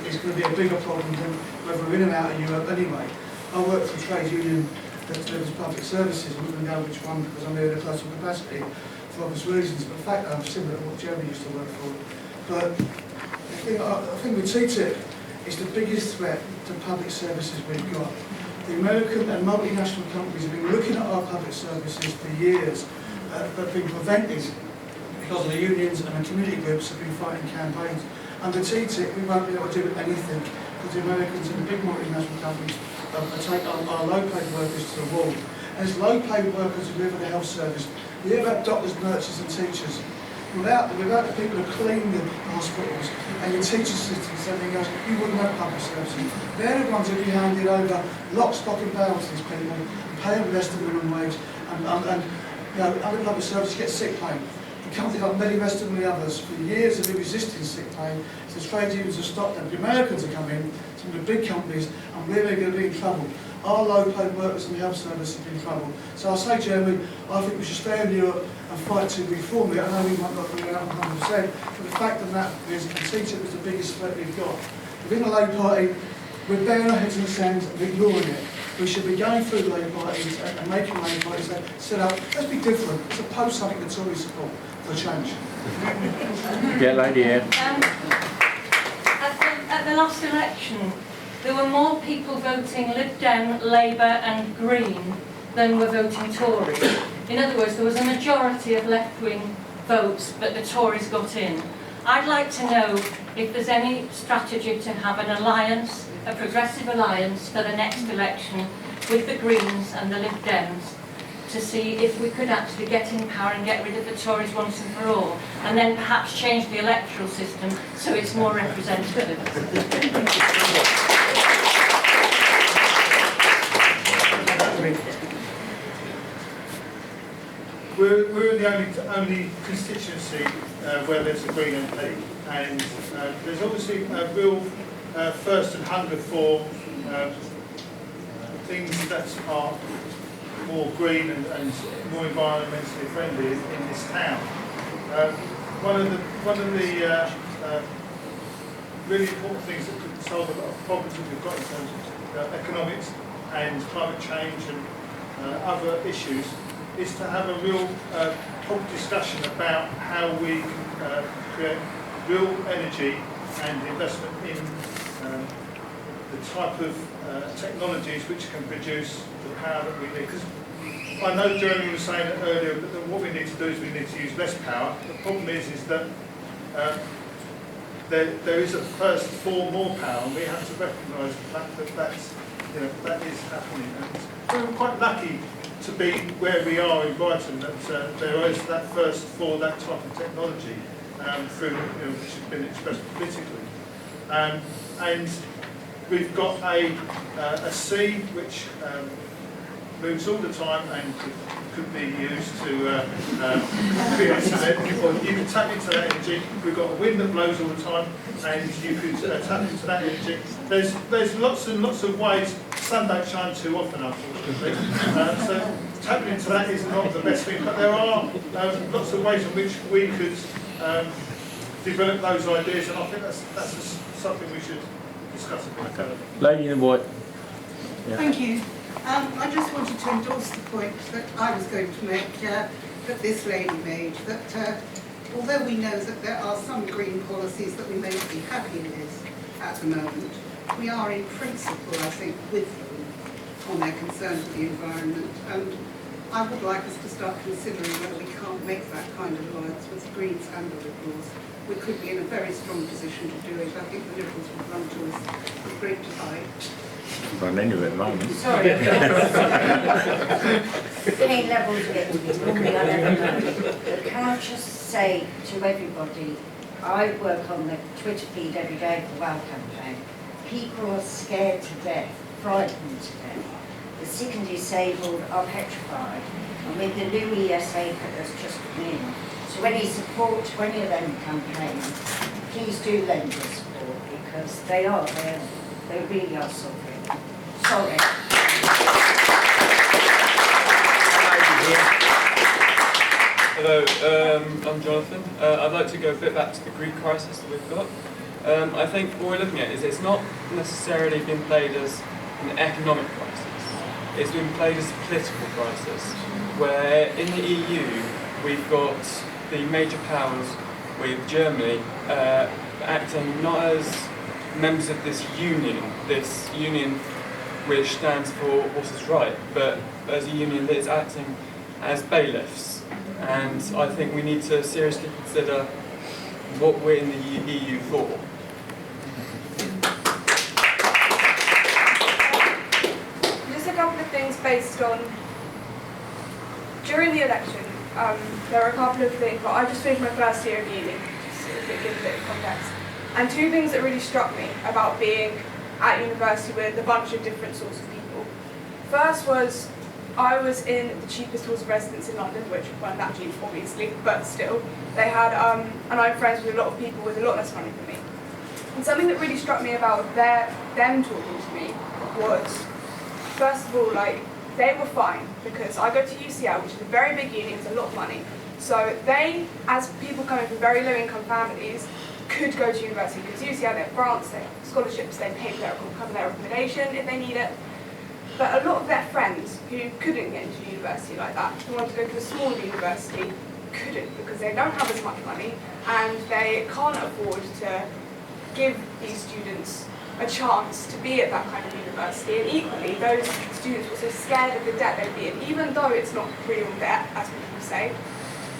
is going to be a bigger problem than whether we're in and out of Europe anyway. I work for a trade union that delivers public services. I'm not going to know which one because I'm here in a personal capacity for obvious reasons. But the fact that I'm similar to what Jeremy used to work for. But I think with TTIP, it's the biggest threat to public services we've got. The American and multinational companies have been looking at our public services for years, but been prevented because of the unions and the community groups have been fighting campaigns. Under TTIP, we won't be able to do anything because the Americans and the big multinational companies take our low-paid workers to the wall. And it's low-paid workers who live in the health service. We hear about doctors, nurses and teachers. Without the people who clean the hospitals and your teacher assistants and everything else, you wouldn't have public services. They're the ones who be handed over lock, stock and barrel to these people, pay them less than minimum wage, and you know, other public services get sick pay. companies like Medivest and the others, for years have been resisting sick pay, so trade unions have stopped them. The Americans are coming, some of the big companies, and we're going to be in trouble. Our low-paid workers in the health service have been in trouble. So I say, Jeremy, I think we should stay in Europe and fight to reform it. I know we might not be out 100%, but the fact of that is TTIP is the biggest threat we've got. Within the Labour Party, we're burying our heads in the sand and ignoring it. We should be going through the Labour parties and making Labour parties set up, let's be different, let's oppose something the Tories support for change. Yeah, lady here. At the last election, there were more people voting Lib Dem, Labour and Green than were voting Tory. In other words, there was a majority of left-wing votes, but the Tories got in. I'd like to know if there's any strategy to have an alliance, a progressive alliance for the next election with the Greens and the Lib Dems to see if we could actually get in power and get rid of the Tories once and for all, and then perhaps change the electoral system so it's more representative. We're the only constituency where there's a Green MP, and there's obviously a real thirst and hunger for things that are more green and more environmentally friendly in this town. One of the really important things that could solve a lot of problems that we've got in terms of economics and climate change and other issues is to have a real public discussion about how we can create real energy and investment in the type of technologies which can produce the power that we need. Because I know Jeremy was saying earlier that what we need to do is we need to use less power. The problem is that there is a thirst for more power, and we have to recognise the fact that that is happening. And we're quite lucky to be where we are in Brighton, that there is that thirst for that type of technology through, which has been expressed politically. And we've got a sea which moves all the time and could be used to create energy, or you can tap into that energy. We've got a wind that blows all the time, and you could tap into that energy. There's lots and lots of ways. Sun don't shine too often, unfortunately. So tapping into that is not the best thing, but there are lots of ways in which we could develop those ideas, and I think that's something we should discuss a bit further. Lady in white. Yeah. Thank you. I just wanted to endorse the point that I was going to make, that this lady made, that although we know that there are some green policies that we may not be happy with at the moment, we are in principle, I think, with them on their concerns with the environment. And I would like us to start considering whether we can't make that kind of alliance with the Greens and the Liberals. We could be in a very strong position to do it. I think the Liberals would run to us with great delight. Run into it at the moment. Sorry. Any levels of it, normally I never know. But can I just say to everybody, I work on the Twitter feed every day for the WOW campaign. People are scared to death, frightened to death. The sick and disabled are petrified. And with the new ESA that's just come in, so any support to any of them campaigns, please do lend your support, because they really are suffering. Sorry. Hello, I'm Jonathan. I'd like to go a bit back to the Greek crisis that we've got. I think what we're looking at is it's not necessarily been played as an economic crisis. It's been played as a political crisis, where in the EU we've got the major powers with Germany acting not as members of this union which stands for what is right, but as a union that is acting as bailiffs. And I think we need to seriously consider what we're in the EU for. Just a couple of things based on, during the election, there were a couple of things, well, I just finished my first year of uni, just to give a bit of context, and two things that really struck me about being at university with a bunch of different sorts of people. First was I was in the cheapest halls of residence in London, which weren't that cheap, obviously, but still. They had, and I'm friends with a lot of people with a lot less money than me. And something that really struck me about them talking to me was, first of all, like, they were fine, because I go to UCL, which is a very big uni, it's a lot of money. So they, as people coming from very low-income families, could go to university, because UCL, they have grants, they have scholarships, they pay for their, cover their accommodation if they need it. But a lot of their friends who couldn't get into university like that, who wanted to go to a small university, couldn't, because they don't have as much money, and they can't afford to give these students a chance to be at that kind of university. And equally, those students were so scared of the debt they'd be in, even though it's not real debt, as people say.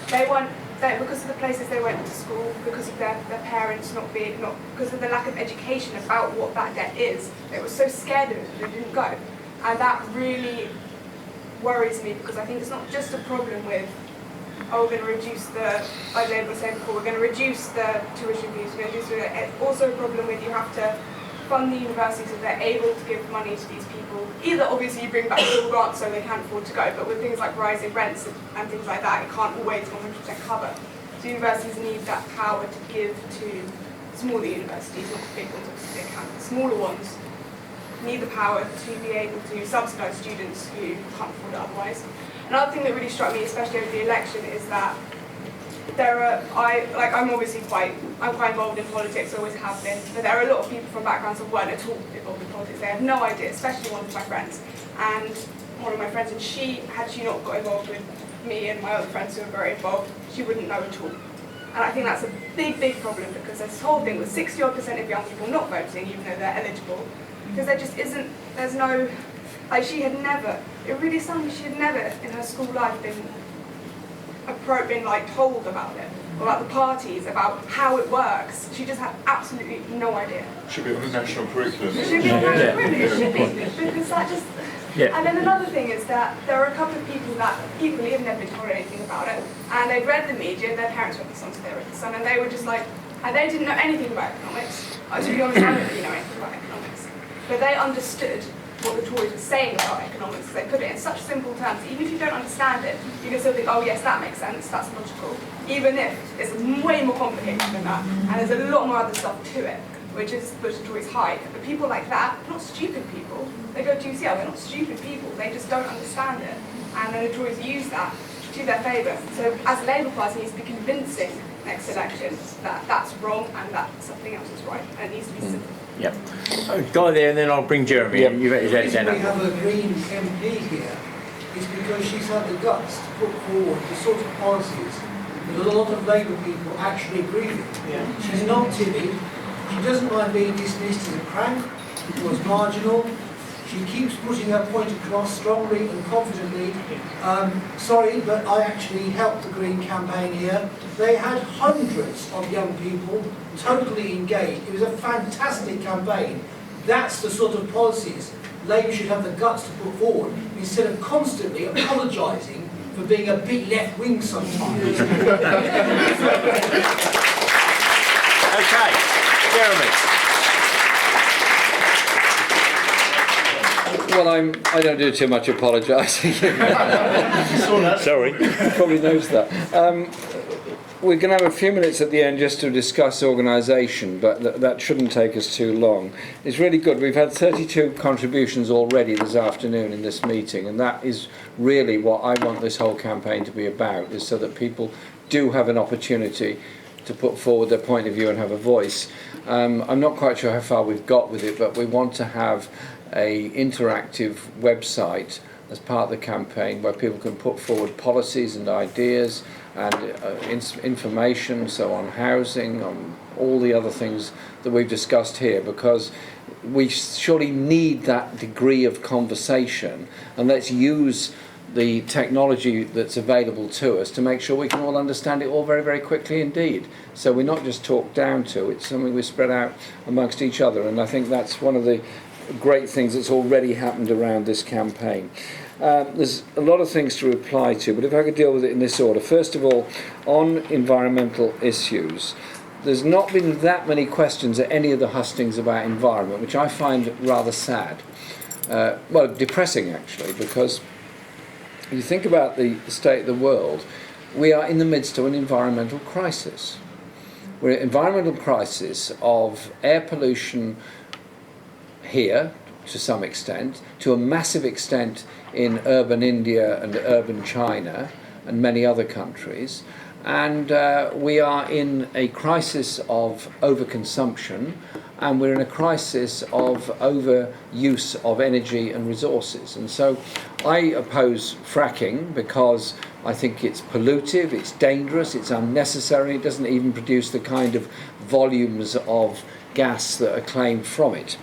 They weren't, because of the places they went to school, because of their parents because of the lack of education about what that debt is, they were so scared of it that they didn't go. And that really worries me, because I think it's not just a problem with, oh, we're going to reduce the, like they were saying before, we're going to reduce the tuition fees, we're going to reduce it. It's also a problem with you have to fund the universities so they're able to give money to these people. Either obviously you bring back full grants so they can't afford to go, but with things like rising rents and things like that, it can't always 100% cover. So universities need that power to give to smaller universities, not big ones, obviously they can. The smaller ones need the power to be able to subsidise students who can't afford it otherwise. Another thing that really struck me, especially over the election, is that I'm obviously quite involved in politics, always have been, but there are a lot of people from backgrounds that weren't at all involved in politics. They had no idea, especially one of my friends. And one of my friends, and had she not got involved with me and my other friends who were very involved, she wouldn't know at all. And I think that's a big, big problem, because there's this whole thing with 60-odd% of young people not voting, even though they're eligible, because there just isn't, there's no, like she had never, it really sounded she had never in her school life been like told about it, about the parties, about how it works. She just had absolutely no idea. Should be on the national curriculum. It should be on the national curriculum, it should be, because that just, and then another thing is that there are a couple of people that equally have never been told anything about it, and they'd read the media, their parents read the Sun, so they read the Sun, and they were just like, and they didn't know anything about economics. To be honest, I don't really know anything about economics. But they understood what the Tories were saying about economics. They put it in such simple terms. Even if you don't understand it, you can still think, oh yes, that makes sense, that's logical. Even if it's way more complicated than that, and there's a lot more other stuff to it, which the Tories hide. But people like that, not stupid people, they go to UCL, they're not stupid people, they just don't understand it. And then the Tories use that to their favour. So as a Labour Party needs to be convincing next election that that's wrong and that something else is right, and it needs to be simple. Yep. Go there and then I'll bring Jeremy. Yep. You've got his head The reason we have a Green MP here is because she's had the guts to put forward the sort of policies that a lot of Labour people actually agree with. Yeah. She's not timid. She doesn't mind being dismissed as a crank or as marginal. She keeps putting her point across strongly and confidently. Sorry, but I actually helped the Green campaign here. They had hundreds of young people totally engaged. It was a fantastic campaign. That's the sort of policies Labour should have the guts to put forward, instead of constantly apologising for being a bit left-wing sometimes. Okay, Jeremy. Well, I don't do too much apologising. Sorry. Probably knows that. We're going to have a few minutes at the end just to discuss organisation, but that shouldn't take us too long. It's really good. We've had 32 contributions already this afternoon in this meeting, and that is really what I want this whole campaign to be about, is so that people do have an opportunity to put forward their point of view and have a voice. I'm not quite sure how far we've got with it, but we want to have an interactive website as part of the campaign where people can put forward policies and ideas and information, so on housing, on all the other things that we've discussed here, because we surely need that degree of conversation, and let's use the technology that's available to us to make sure we can all understand it all very, very quickly indeed. So we're not just talked down to, it's something we spread out amongst each other, and I think that's one of the great things that's already happened around this campaign. There's a lot of things to reply to, but if I could deal with it in this order. First of all, on environmental issues, there's not been that many questions at any of the hustings about environment, which I find rather sad. Well, depressing actually, because you think about the state of the world, we are in the midst of an environmental crisis. We're in an environmental crisis of air pollution here, to some extent, to a massive extent in urban India and urban China and many other countries. And we are in a crisis of overconsumption, and we're in a crisis of overuse of energy and resources. And so I oppose fracking because I think it's pollutive, it's dangerous, it's unnecessary, it doesn't even produce the kind of volumes of gas that are claimed from it.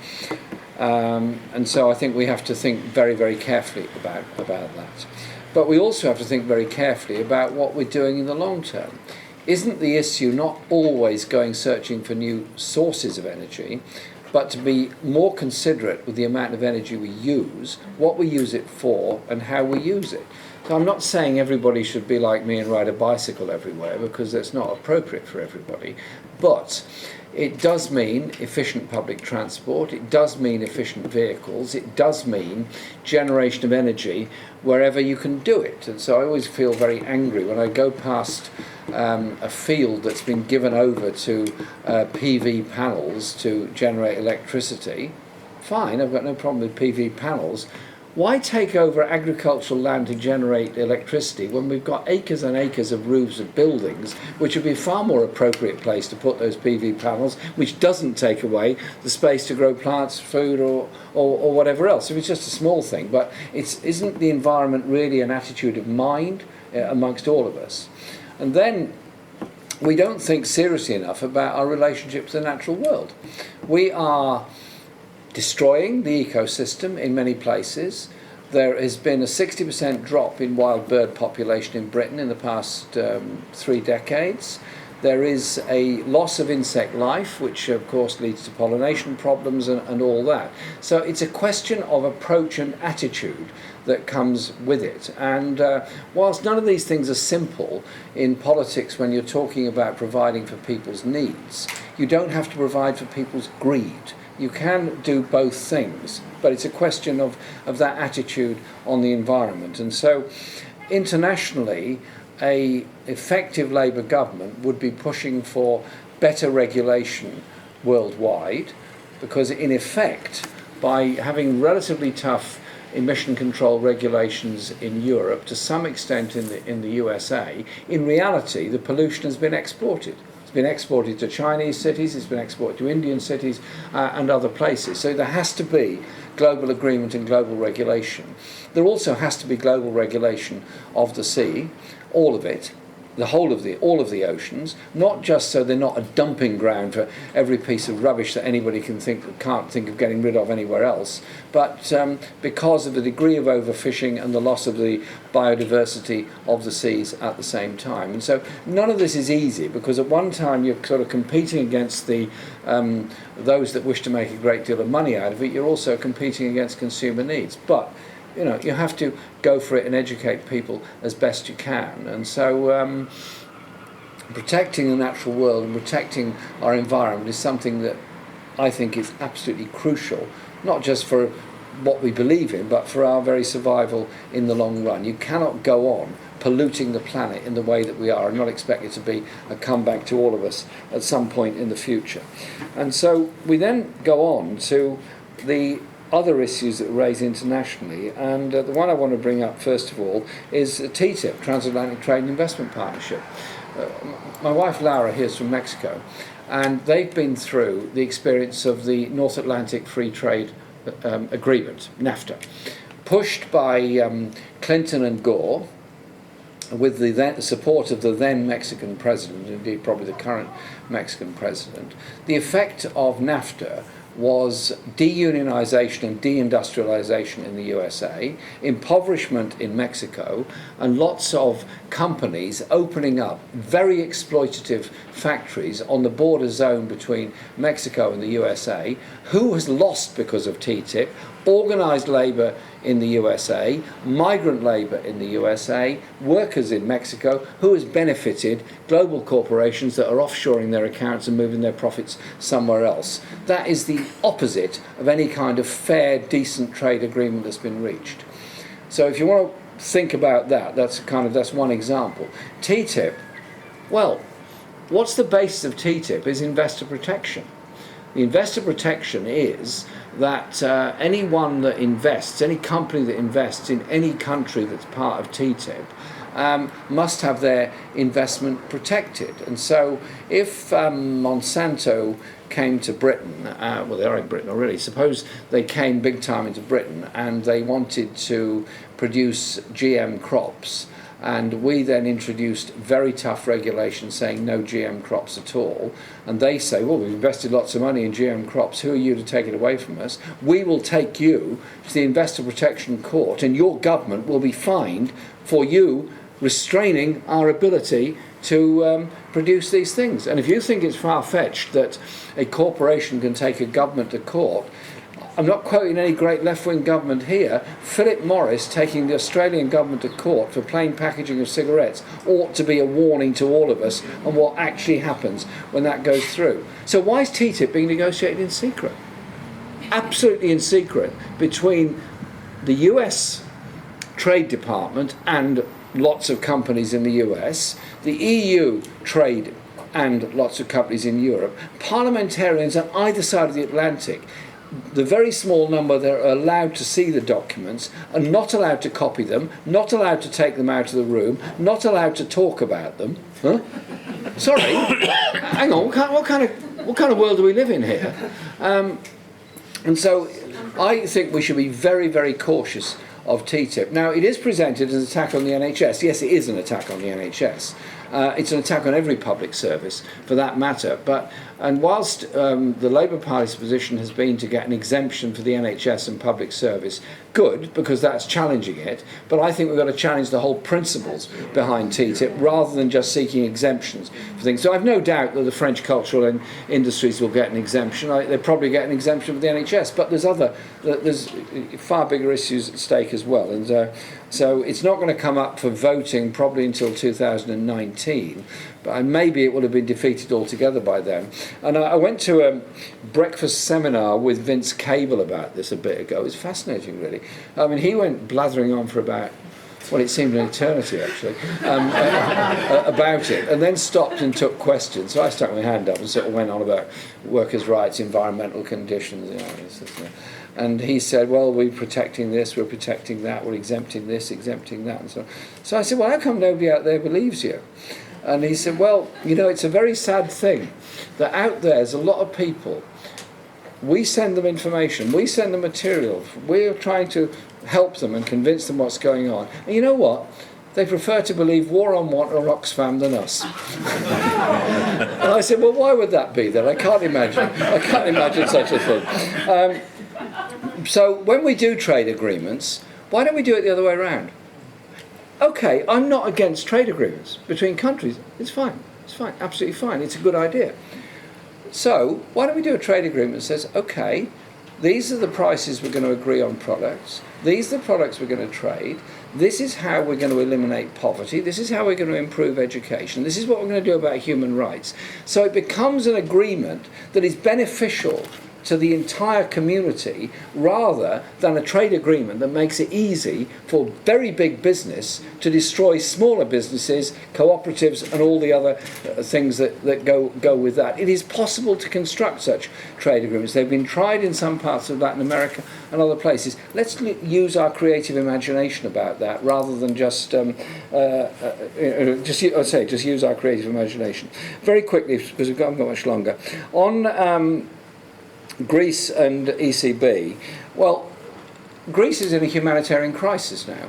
And so I think we have to think very, very carefully about that. But we also have to think very carefully about what we're doing in the long term. Isn't the issue not always going searching for new sources of energy, but to be more considerate with the amount of energy we use, what we use it for, and how we use it? So I'm not saying everybody should be like me and ride a bicycle everywhere, because that's not appropriate for everybody. But it does mean efficient public transport, it does mean efficient vehicles, it does mean generation of energy wherever you can do it. And so I always feel very angry when I go past a field that's been given over to PV panels to generate electricity. Fine, I've got no problem with PV panels. Why take over agricultural land to generate electricity when we've got acres and acres of roofs of buildings, which would be a far more appropriate place to put those PV panels, which doesn't take away the space to grow plants, food, or whatever else? So it's just a small thing, but isn't the environment really an attitude of mind amongst all of us? And then we don't think seriously enough about our relationship to the natural world. We are destroying the ecosystem in many places. There has been a 60% drop in wild bird population in Britain in the past 3 decades. There is a loss of insect life, which of course leads to pollination problems and all that. So it's a question of approach and attitude that comes with it. And whilst none of these things are simple in politics when you're talking about providing for people's needs, you don't have to provide for people's greed. You can do both things, but it's a question of that attitude on the environment. And so internationally, an effective Labour government would be pushing for better regulation worldwide, because in effect, by having relatively tough emission control regulations in Europe, to some extent in the USA, in reality the pollution has been exported. It's been exported to Chinese cities, it's been exported to Indian cities and other places. So there has to be global agreement and global regulation. There also has to be global regulation of the sea, all of it, the whole of all of the oceans, not just so they're not a dumping ground for every piece of rubbish that anybody can't think of getting rid of anywhere else, but because of the degree of overfishing and the loss of the biodiversity of the seas at the same time. And so none of this is easy, because at one time you're sort of competing against the those that wish to make a great deal of money out of it. You're also competing against consumer needs. But you know, you have to go for it and educate people as best you can. And so protecting the natural world and protecting our environment is something that I think is absolutely crucial, not just for what we believe in, but for our very survival in the long run. You cannot go on polluting the planet in the way that we are and not expect it to be a comeback to all of us at some point in the future. And so we then go on to the other issues that raise internationally, and the one I want to bring up first of all is TTIP, Transatlantic Trade and Investment Partnership. My wife Laura here is from Mexico, and they've been through the experience of the North Atlantic Free Trade Agreement, NAFTA, pushed by Clinton and Gore, with the support of the then Mexican president, indeed probably the current Mexican president. The effect of NAFTA was deunionization and deindustrialization in the USA, impoverishment in Mexico, and lots of companies opening up very exploitative factories on the border zone between Mexico and the USA. Who has lost because of TTIP? Organised labour in the USA, migrant labour in the USA, workers in Mexico. Who has benefited? Global corporations that are offshoring their accounts and moving their profits somewhere else. That is the opposite of any kind of fair, decent trade agreement that's been reached. So if you want to think about that. That's one example. TTIP, well, what's the basis of TTIP is investor protection. The investor protection is that anyone that invests, any company that invests in any country that's part of TTIP, must have their investment protected. And so if Monsanto came to Britain, well, they are in Britain already, suppose they came big time into Britain and they wanted to produce GM crops, and we then introduced very tough regulations saying no GM crops at all, and they say, well, we've invested lots of money in GM crops, who are you to take it away from us? We will take you to the Investor Protection Court and your government will be fined for you restraining our ability to produce these things. And if you think it's far-fetched that a corporation can take a government to court, I'm not quoting any great left-wing government here. Philip Morris taking the Australian government to court for plain packaging of cigarettes ought to be a warning to all of us on what actually happens when that goes through. So why is TTIP being negotiated in secret? Absolutely in secret between the US Trade Department and lots of companies in the US, the EU Trade and lots of companies in Europe, parliamentarians on either side of the Atlantic. The very small number that are allowed to see the documents are not allowed to copy them, not allowed to take them out of the room, not allowed to talk about them. Huh? Sorry, hang on. What kind of world do we live in here? And so, I think we should be very, very cautious of TTIP. Now, it is presented as an attack on the NHS. Yes, it is an attack on the NHS. It's an attack on every public service, for that matter. And whilst the Labour Party's position has been to get an exemption for the NHS and public service, good, because that's challenging it, but I think we've got to challenge the whole principles behind TTIP rather than just seeking exemptions for things. So I've no doubt that the French cultural industries will get an exemption. They'll probably get an exemption for the NHS, but there's far bigger issues at stake as well. And so it's not going to come up for voting probably until 2019, but maybe it will have been defeated altogether by then. And I went to a breakfast seminar with Vince Cable about this a bit ago. It was fascinating, really. I mean, he went blathering on for about, well, it seemed an eternity, actually, about it, and then stopped and took questions. So I stuck my hand up and sort of went on about workers' rights, environmental conditions, and he said, well, we're protecting this, we're protecting that, we're exempting this, exempting that, and so on. So I said, well, how come nobody out there believes you? And he said, well, it's a very sad thing that out there's a lot of people, we send them information, we send them material, we're trying to help them and convince them what's going on. And you know what? They prefer to believe War on Want or Oxfam than us. And I said, well, why would that be then? I can't imagine such a thing. So when we do trade agreements, why don't we do it the other way around? Okay, I'm not against trade agreements between countries. It's fine, absolutely fine. It's a good idea. So why don't we do a trade agreement that says, okay, these are the prices we're going to agree on products. These are the products we're going to trade. This is how we're going to eliminate poverty. This is how we're going to improve education. This is what we're going to do about human rights. So it becomes an agreement that is beneficial to the entire community rather than a trade agreement that makes it easy for very big business to destroy smaller businesses, cooperatives and all the other things that go with that. It is possible to construct such trade agreements. They've been tried in some parts of Latin America and other places. Let's use our creative imagination about that rather than just use our creative imagination. Very quickly, because we've got much longer. On Greece and ECB, well, Greece is in a humanitarian crisis now.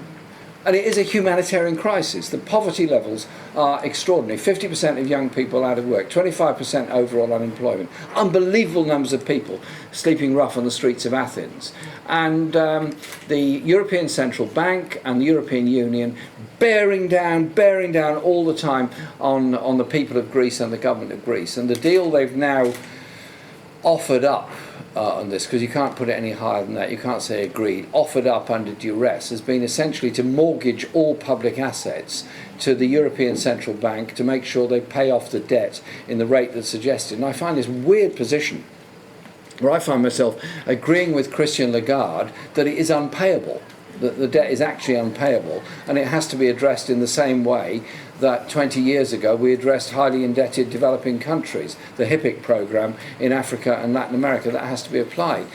And it is a humanitarian crisis. The poverty levels are extraordinary. 50% of young people out of work, 25% overall unemployment. Unbelievable numbers of people sleeping rough on the streets of Athens. And the European Central Bank and the European Union bearing down all the time on the people of Greece and the government of Greece. And the deal they've now offered up on this, because you can't put it any higher than that, you can't say agreed, offered up under duress, has been essentially to mortgage all public assets to the European Central Bank to make sure they pay off the debt in the rate that's suggested. And I find this weird position where I find myself agreeing with Christian Lagarde that it is unpayable. The debt is actually unpayable, and it has to be addressed in the same way that 20 years ago we addressed highly indebted developing countries. The HIPC programme in Africa and Latin America, that has to be applied.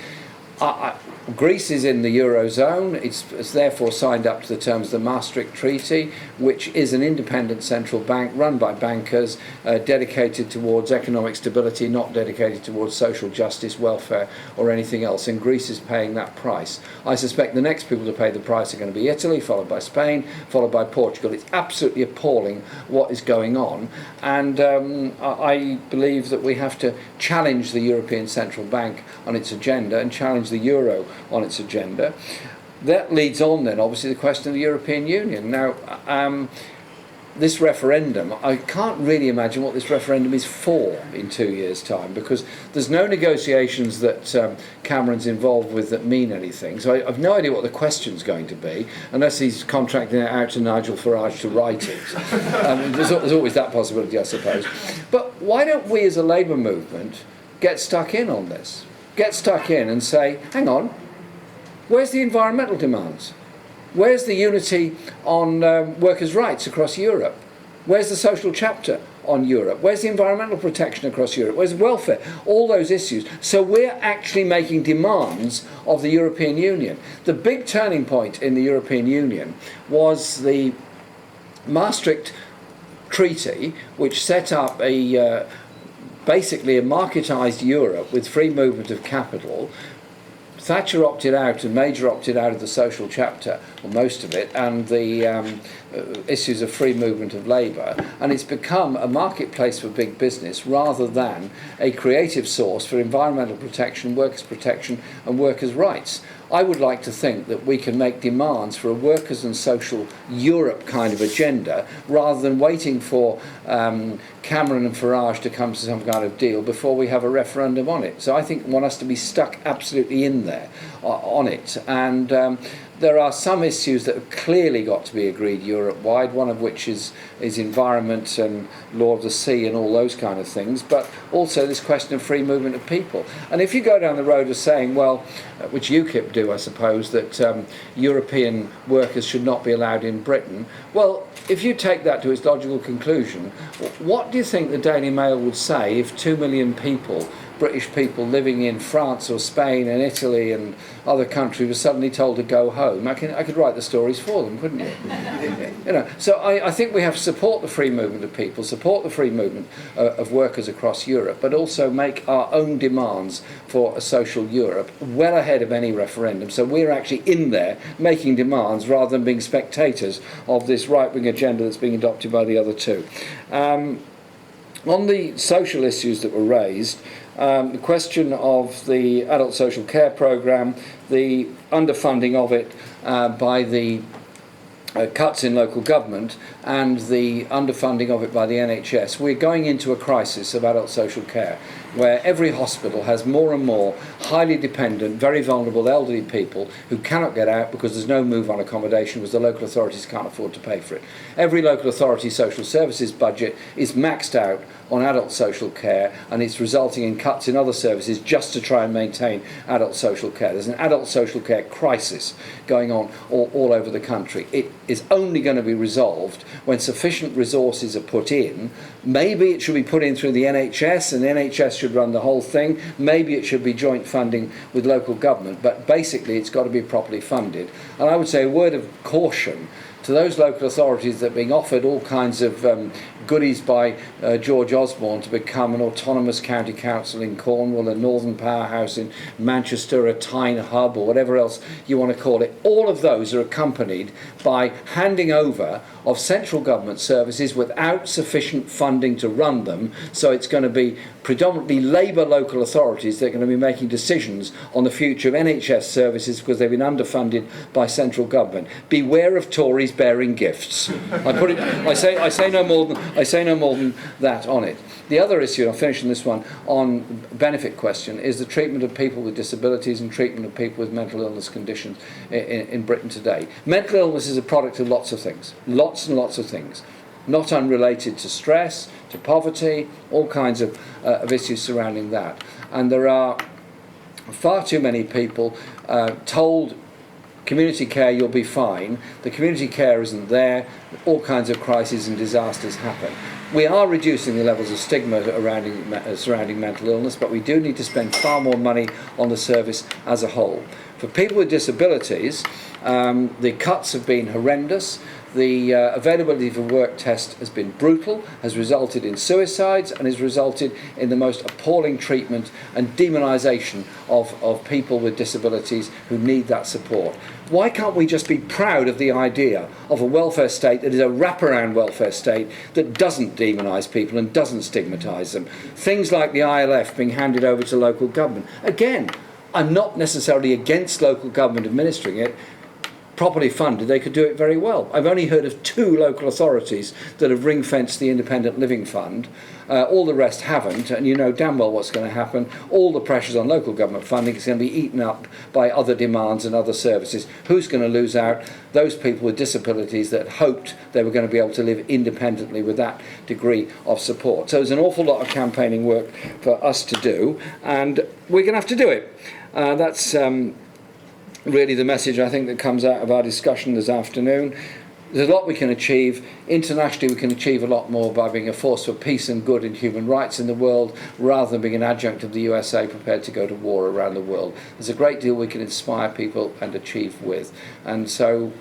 Greece is in the Eurozone. It's therefore signed up to the terms of the Maastricht Treaty, which is an independent central bank run by bankers, dedicated towards economic stability, not dedicated towards social justice, welfare or anything else, and Greece is paying that price. I suspect the next people to pay the price are going to be Italy, followed by Spain, followed by Portugal. It's absolutely appalling what is going on, and I believe that we have to challenge the European Central Bank on its agenda and challenge the euro on its agenda. That leads on then obviously the question of the European Union. Now this referendum, I can't really imagine what this referendum is for in 2 years' time, because there's no negotiations that Cameron's involved with that mean anything. So I've no idea what the question's going to be, unless he's contracting it out to Nigel Farage to write it. There's always that possibility, I suppose. But why don't we as a Labour movement get stuck in on this? Get stuck in and say, hang on, where's the environmental demands? Where's the unity on workers' rights across Europe? Where's the social chapter on Europe? Where's the environmental protection across Europe? Where's welfare? All those issues. So we're actually making demands of the European Union. The big turning point in the European Union was the Maastricht Treaty, which set up basically a marketised Europe with free movement of capital. Thatcher opted out and Major opted out of the social chapter, or most of it, and the issues of free movement of labour, and it's become a marketplace for big business rather than a creative source for environmental protection, and workers' rights. I would like to think that we can make demands for a workers' and social Europe kind of agenda rather than waiting for Cameron and Farage to come to some kind of deal before we have a referendum on it. So I think we want us to be stuck absolutely in there on it. And there are some issues that have clearly got to be agreed Europe-wide, one of which is environment and law of the sea and all those kind of things, but also this question of free movement of people. And if you go down the road of saying, well, which UKIP do, I suppose, that European workers should not be allowed in Britain, well, if you take that to its logical conclusion, what do you think the Daily Mail would say if 2 million people, British people living in France or Spain and Italy and other countries, were suddenly told to go home? I could write the stories for them, couldn't you? So I think we have to support the free movement of people, support the free movement of workers across Europe, but also make our own demands for a social Europe well ahead of any referendum. So we're actually in there making demands rather than being spectators of this right-wing agenda that's being adopted by the other two. On the social issues that were raised, the question of the adult social care programme, the underfunding of it by the cuts in local government and the underfunding of it by the NHS, we're going into a crisis of adult social care where every hospital has more and more highly dependent, very vulnerable elderly people who cannot get out because there's no move on accommodation because the local authorities can't afford to pay for it. Every local authority social services budget is maxed out on adult social care, and it's resulting in cuts in other services just to try and maintain adult social care. There's an adult social care crisis going on all over the country. It is only going to be resolved when sufficient resources are put in. Maybe it should be put in through the NHS, and the NHS should run the whole thing. Maybe it should be joint funding with local government, but basically it's got to be properly funded. And I would say a word of caution to those local authorities that are being offered all kinds of goodies by George Osborne to become an autonomous county council in Cornwall, a northern powerhouse in Manchester, a Tyne hub, or whatever else you want to call it. All of those are accompanied by handing over of central government services without sufficient funding to run them. So it's going to be predominantly Labour local authorities that are going to be making decisions on the future of NHS services because they've been underfunded by central government. Beware of Tories bearing gifts. I say no more than that on it. The other issue, and I'll finish on this one, on benefit question, is the treatment of people with disabilities and treatment of people with mental illness conditions in Britain today. Mental illness is a product of lots of things, lots and lots of things, not unrelated to stress, to poverty, all kinds of issues surrounding that. And there are far too many people told community care, you'll be fine. The community care isn't there. All kinds of crises and disasters happen. We are reducing the levels of stigma surrounding mental illness, but we do need to spend far more money on the service as a whole. For people with disabilities, the cuts have been horrendous. The availability for work test has been brutal, has resulted in suicides, and has resulted in the most appalling treatment and demonisation of people with disabilities who need that support. Why can't we just be proud of the idea of a welfare state that is a wraparound welfare state that doesn't demonise people and doesn't stigmatise them? Things like the ILF being handed over to local government. Again, I'm not necessarily against local government administering it. Properly funded, they could do it very well. I've only heard of 2 local authorities that have ring-fenced the Independent Living Fund. All the rest haven't, and you know damn well what's going to happen. All the pressures on local government funding is going to be eaten up by other demands and other services. Who's going to lose out? Those people with disabilities that hoped they were going to be able to live independently with that degree of support. So there's an awful lot of campaigning work for us to do, and we're going to have to do it. That's really the message I think that comes out of our discussion this afternoon. There's a lot we can achieve. Internationally, we can achieve a lot more by being a force for peace and good and human rights in the world, rather than being an adjunct of the USA prepared to go to war around the world. There's a great deal we can inspire people and achieve with. And so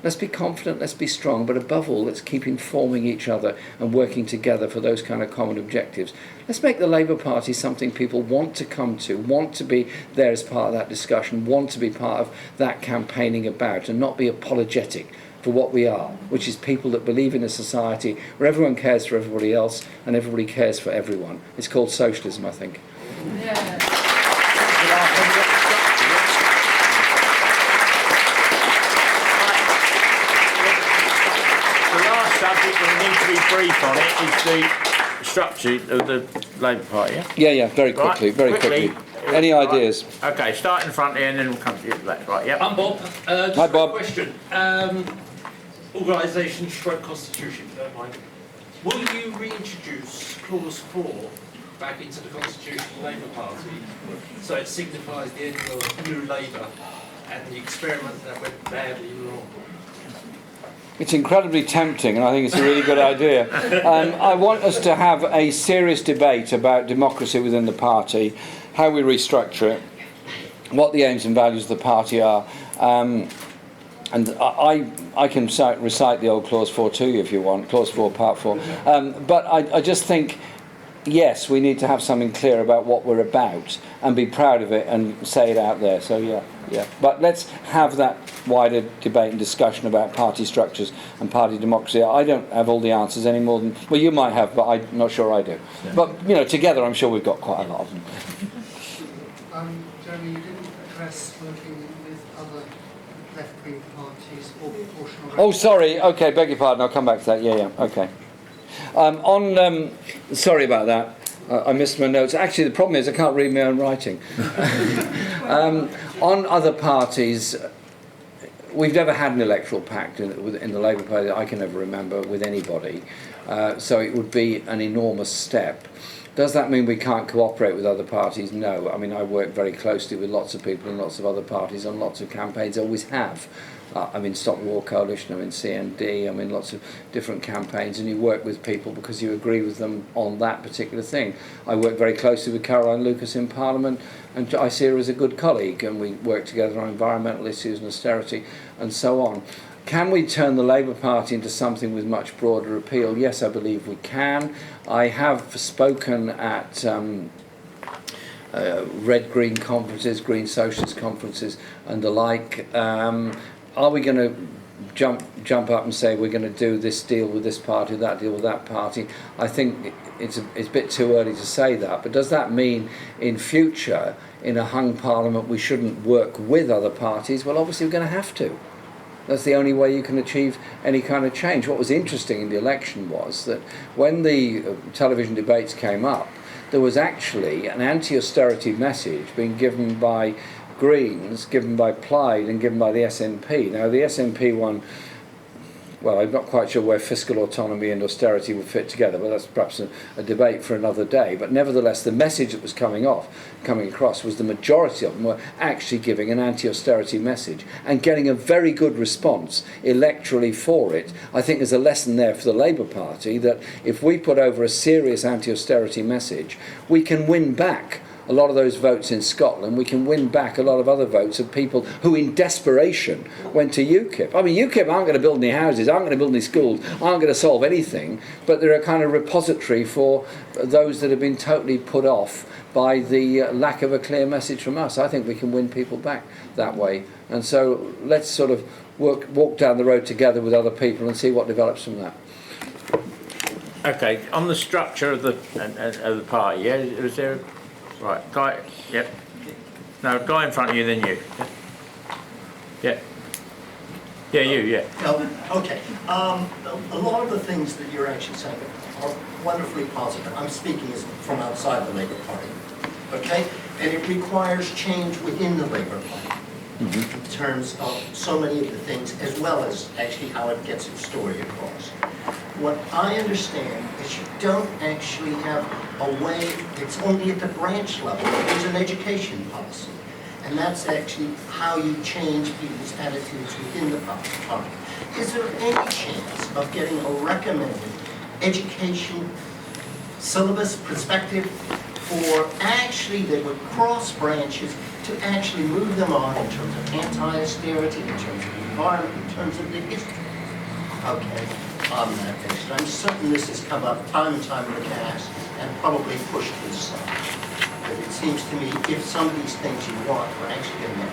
let's be confident, let's be strong, but above all, let's keep informing each other and working together for those kind of common objectives. Let's make the Labour Party something people want to come to, want to be there as part of that discussion, want to be part of that campaigning about, and not be apologetic for what we are, which is people that believe in a society where everyone cares for everybody else and everybody cares for everyone. It's called socialism, I think. Subject we need to be brief on it is the structure of the Labour Party. Yeah, very quickly, very quickly. Any ideas? Right. Okay, start in front here and then we'll come to you at the back. Right, yeah. I'm Bob. Just Hi, Bob. A question. Organisation stroke constitution, if you don't mind. Will you reintroduce clause 4 back into the constitution of the Labour Party so it signifies the end of New Labour and the experiment that went badly wrong? It's incredibly tempting, and I think it's a really good idea. I want us to have a serious debate about democracy within the party, how we restructure it, what the aims and values of the party are. And I can recite the old Clause 4 to you if you want, Clause 4, Part 4. But I just think, yes, we need to have something clear about what we're about and be proud of it and say it out there. So, yeah. But let's have that wider debate and discussion about party structures and party democracy. I don't have all the answers any more than, well, you might have, but I'm not sure I do. Yeah. But, you know, together I'm sure we've got quite a lot of them. Jeremy, you didn't address working with other left-wing parties or proportional... Oh, sorry. OK, beg your pardon. I'll come back to that. Yeah, OK. Sorry about that. I missed my notes. Actually, the problem is I can't read my own writing. On other parties, we've never had an electoral pact in the Labour Party that I can ever remember with anybody. So it would be an enormous step. Does that mean we can't cooperate with other parties? No. I mean, I work very closely with lots of people in lots of other parties on lots of campaigns. I always have. I'm in Stop War Coalition, I'm in CND, I'm in lots of different campaigns, and you work with people because you agree with them on that particular thing. I work very closely with Caroline Lucas in Parliament, and I see her as a good colleague, and we work together on environmental issues and austerity and so on. Can we turn the Labour Party into something with much broader appeal? Yes, I believe we can. I have spoken at red-green conferences, green socialist conferences and the like. Are we going to jump up and say we're going to do this deal with this party, that deal with that party? I think it's a bit too early to say that. But does that mean in future, in a hung parliament, we shouldn't work with other parties? Well, obviously we're going to have to. That's the only way you can achieve any kind of change. What was interesting in the election was that when the television debates came up, there was actually an anti-austerity message being given by Greens, given by Plaid and given by the SNP. Now the SNP one well, I'm not quite sure where fiscal autonomy and austerity would fit together, but that's perhaps a debate for another day. But nevertheless, the message that was coming across was the majority of them were actually giving an anti-austerity message and getting a very good response electorally for it. I think there's a lesson there for the Labour Party that if we put over a serious anti-austerity message, we can win back a lot of those votes in Scotland. We can win back a lot of other votes of people who in desperation went to UKIP. I mean, UKIP aren't going to build any houses, aren't going to build any schools, aren't going to solve anything, but they're a kind of repository for those that have been totally put off by the lack of a clear message from us. I think we can win people back that way. And so let's sort of walk down the road together with other people and see what develops from that. Okay, on the structure of the party, yeah, is there... Right, guy, yep. No, guy in front of you, then you. Yeah. Yeah, you, yeah. Okay. A lot of the things that you're actually saying are wonderfully positive. I'm speaking from outside the Labour Party. Okay? And it requires change within the Labour Party in terms of so many of the things, as well as actually how it gets its story across. What I understand is you don't actually have a way, it's only at the branch level, there's an education policy. And that's actually how you change people's attitudes within the party. Is there any chance of getting a recommended education syllabus perspective for actually that would cross branches to actually move them on in terms of anti-austerity, in terms of the environment, in terms of the history? Okay. On that basis. I'm certain this has come up time and time in the past and probably pushed to the side. But it seems to me if some of these things you want are actually going to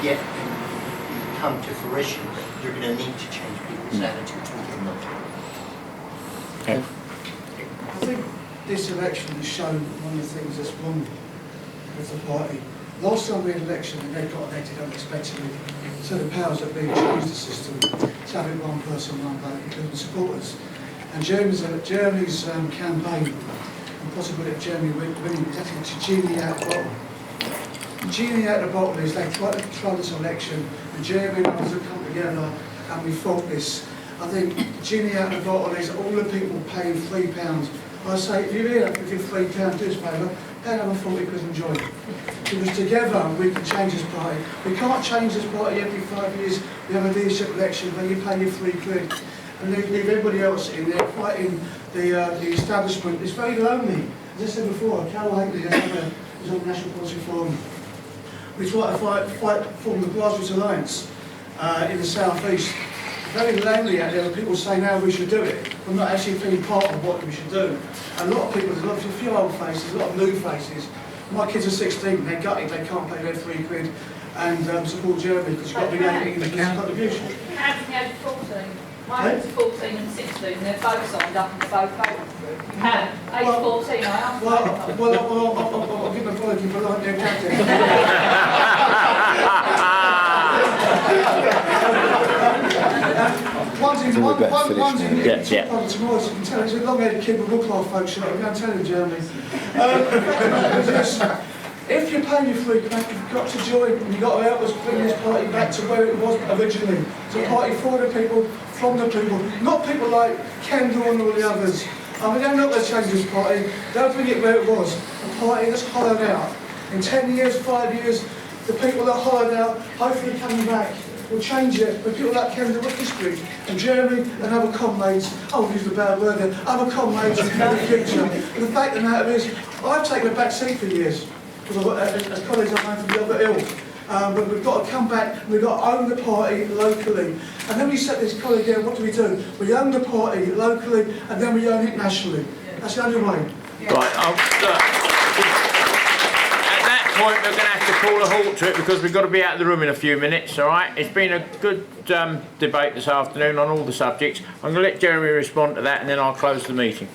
get and come to fruition, you're going to need to change people's attitudes within them. Okay. I think this election has shown one of the things that's wrong with the party. Last time we had an election and they got elected unexpectedly, so the powers that be changed the system to have it one person, one vote, including supporters. And Jeremy's campaign, and possibly Jeremy winning, is actually to genie out the bottle. Genie out the bottle is they try to control this election, and Jeremy and others have come together and we fought this. I think genie out the bottle is all the people paying £3. I say, if you're here with your £3, do us a favour, pay another 40 quid and join. Because together we can change this party. We can't change this party every 5 years. We have a leadership election where you pay your 3 quid and leave everybody else in there fighting the establishment. It's very lonely. As I said before, Carol Hakeley is on the National Policy Forum. We try to fight for the Grassroots Alliance in the South East. Very lonely out there when people say now we should do it, but not actually feeling part of what we should do. And a lot of people, there's a few old faces, a lot of new faces. My kids are 16, they're gutted, they can't pay their 3 quid and support Jeremy because you've got to be 18 in the contribution. How 14? Mine's 14 and 16, they're both signed up and both voted. You can. Age 14, I asked. Well, I'll give them a apology for like their captain. One's in tomorrow, so you can tell it's a long-headed kid with Woodcloth folk shop. I'm going to tell him, Jeremy. If you're paying your 3 quid, you've got to join and you've got to help us bring this party back to where it was originally. It's a party for the people, from the people, not people like Kendall and all the others. I mean, they're not going to change this party. They'll bring it where it was. A party that's hollowed out. In 10 years, 5 years, the people that hollowed out, hopefully coming back, will change it with people like Kendall with history and Jeremy and other comrades. I'll use the bad word there, other comrades in the future. And the fact of the matter is, I've taken a back seat for years, because as colleagues I've known from the other ill. But we've got to come back and we've got to own the party locally. And then we set this colleague there, what do? We own the party locally and then we own it nationally. That's the only way. Right, at that point we're going to have to call a halt to it because we've got to be out of the room in a few minutes, all right? It's been a good debate this afternoon on all the subjects. I'm going to let Jeremy respond to that and then I'll close the meeting.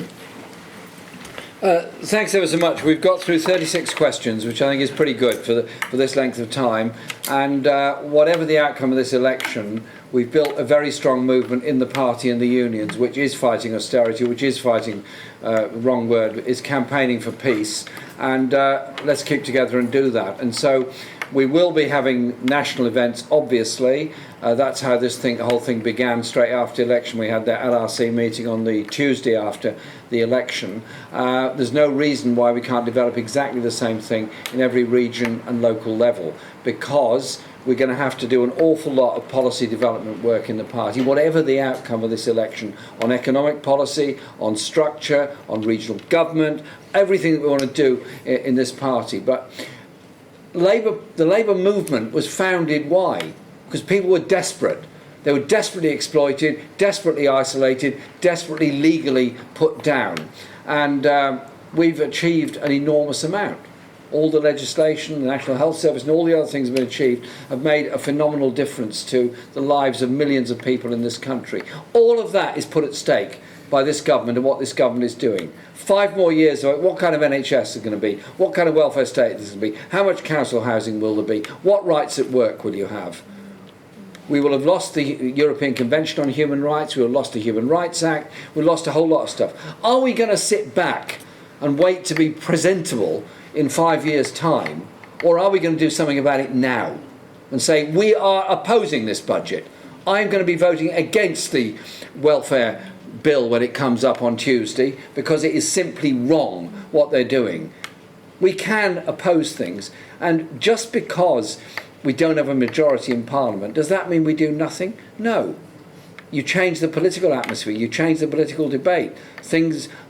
Thanks ever so much. We've got through 36 questions, which I think is pretty good for this length of time. And whatever the outcome of this election, we've built a very strong movement in the party and the unions, which is fighting austerity, which is fighting, wrong word, is campaigning for peace. And let's keep together and do that. And so We will be having national events, obviously. That's how this whole thing began straight after the election. We had that LRC meeting on the Tuesday after the election. There's no reason why we can't develop exactly the same thing in every region and local level, because we're going to have to do an awful lot of policy development work in the party, whatever the outcome of this election, on economic policy, on structure, on regional government, everything that we want to do in this party. But the Labour movement was founded, why? Because people were desperate. They were desperately exploited, desperately isolated, desperately legally put down. And we've achieved an enormous amount. All the legislation, the National Health Service and all the other things that have been achieved have made a phenomenal difference to the lives of millions of people in this country. All of that is put at stake by this government and what this government is doing. 5 more years of it, what kind of NHS is going to be? What kind of welfare state is going to be? How much council housing will there be? What rights at work will you have? We will have lost the European Convention on Human Rights, we will have lost the Human Rights Act, we've lost a whole lot of stuff. Are we going to sit back and wait to be presentable in 5 years' time, or are we going to do something about it now and say we are opposing this budget? I'm going to be voting against the welfare bill when it comes up on Tuesday because it is simply wrong what they're doing. We can oppose things, and just because we don't have a majority in Parliament, does that mean we do nothing? No. You change the political atmosphere, you change the political debate.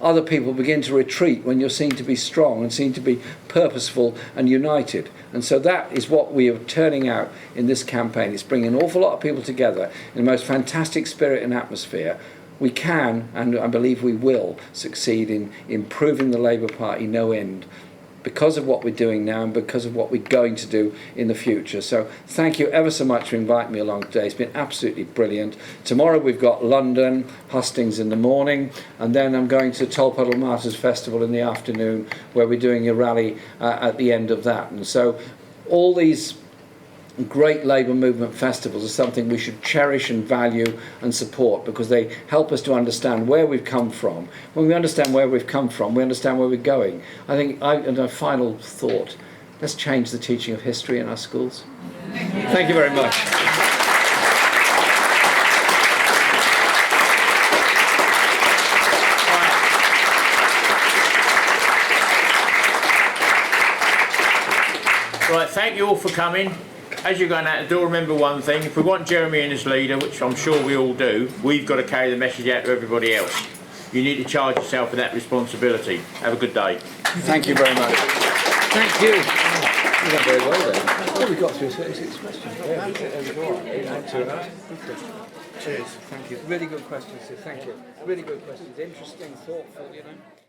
Other people begin to retreat when you're seen to be strong and seen to be purposeful and united. And so that is what we are turning out in this campaign. It's bringing an awful lot of people together in the most fantastic spirit and atmosphere. We can, and I believe we will, succeed in improving the Labour Party no end, because of what we're doing now and because of what we're going to do in the future. So thank you ever so much for inviting me along today. It's been absolutely brilliant. Tomorrow we've got London, hustings in the morning, and then I'm going to Tolpuddle Martyrs Festival in the afternoon, where we're doing a rally at the end of that. And so all these great Labour movement festivals are something we should cherish and value and support, because they help us to understand where we've come from. When we understand where we've come from, we understand where we're going. I think, and a final thought, let's change the teaching of history in our schools. Thank you very much. Right, thank you all for coming. As you're going out the door, remember one thing: if we want Jeremy in as leader, which I'm sure we all do, we've got to carry the message out to everybody else. You need to charge yourself with that responsibility. Have a good day. Thank you very much. Thank you. You done very well then. Oh, we got through 36 questions. Yeah, it was all right. Cheers. Thank you. Really good questions. Thank you. Really good questions. Interesting, thoughtful, you know.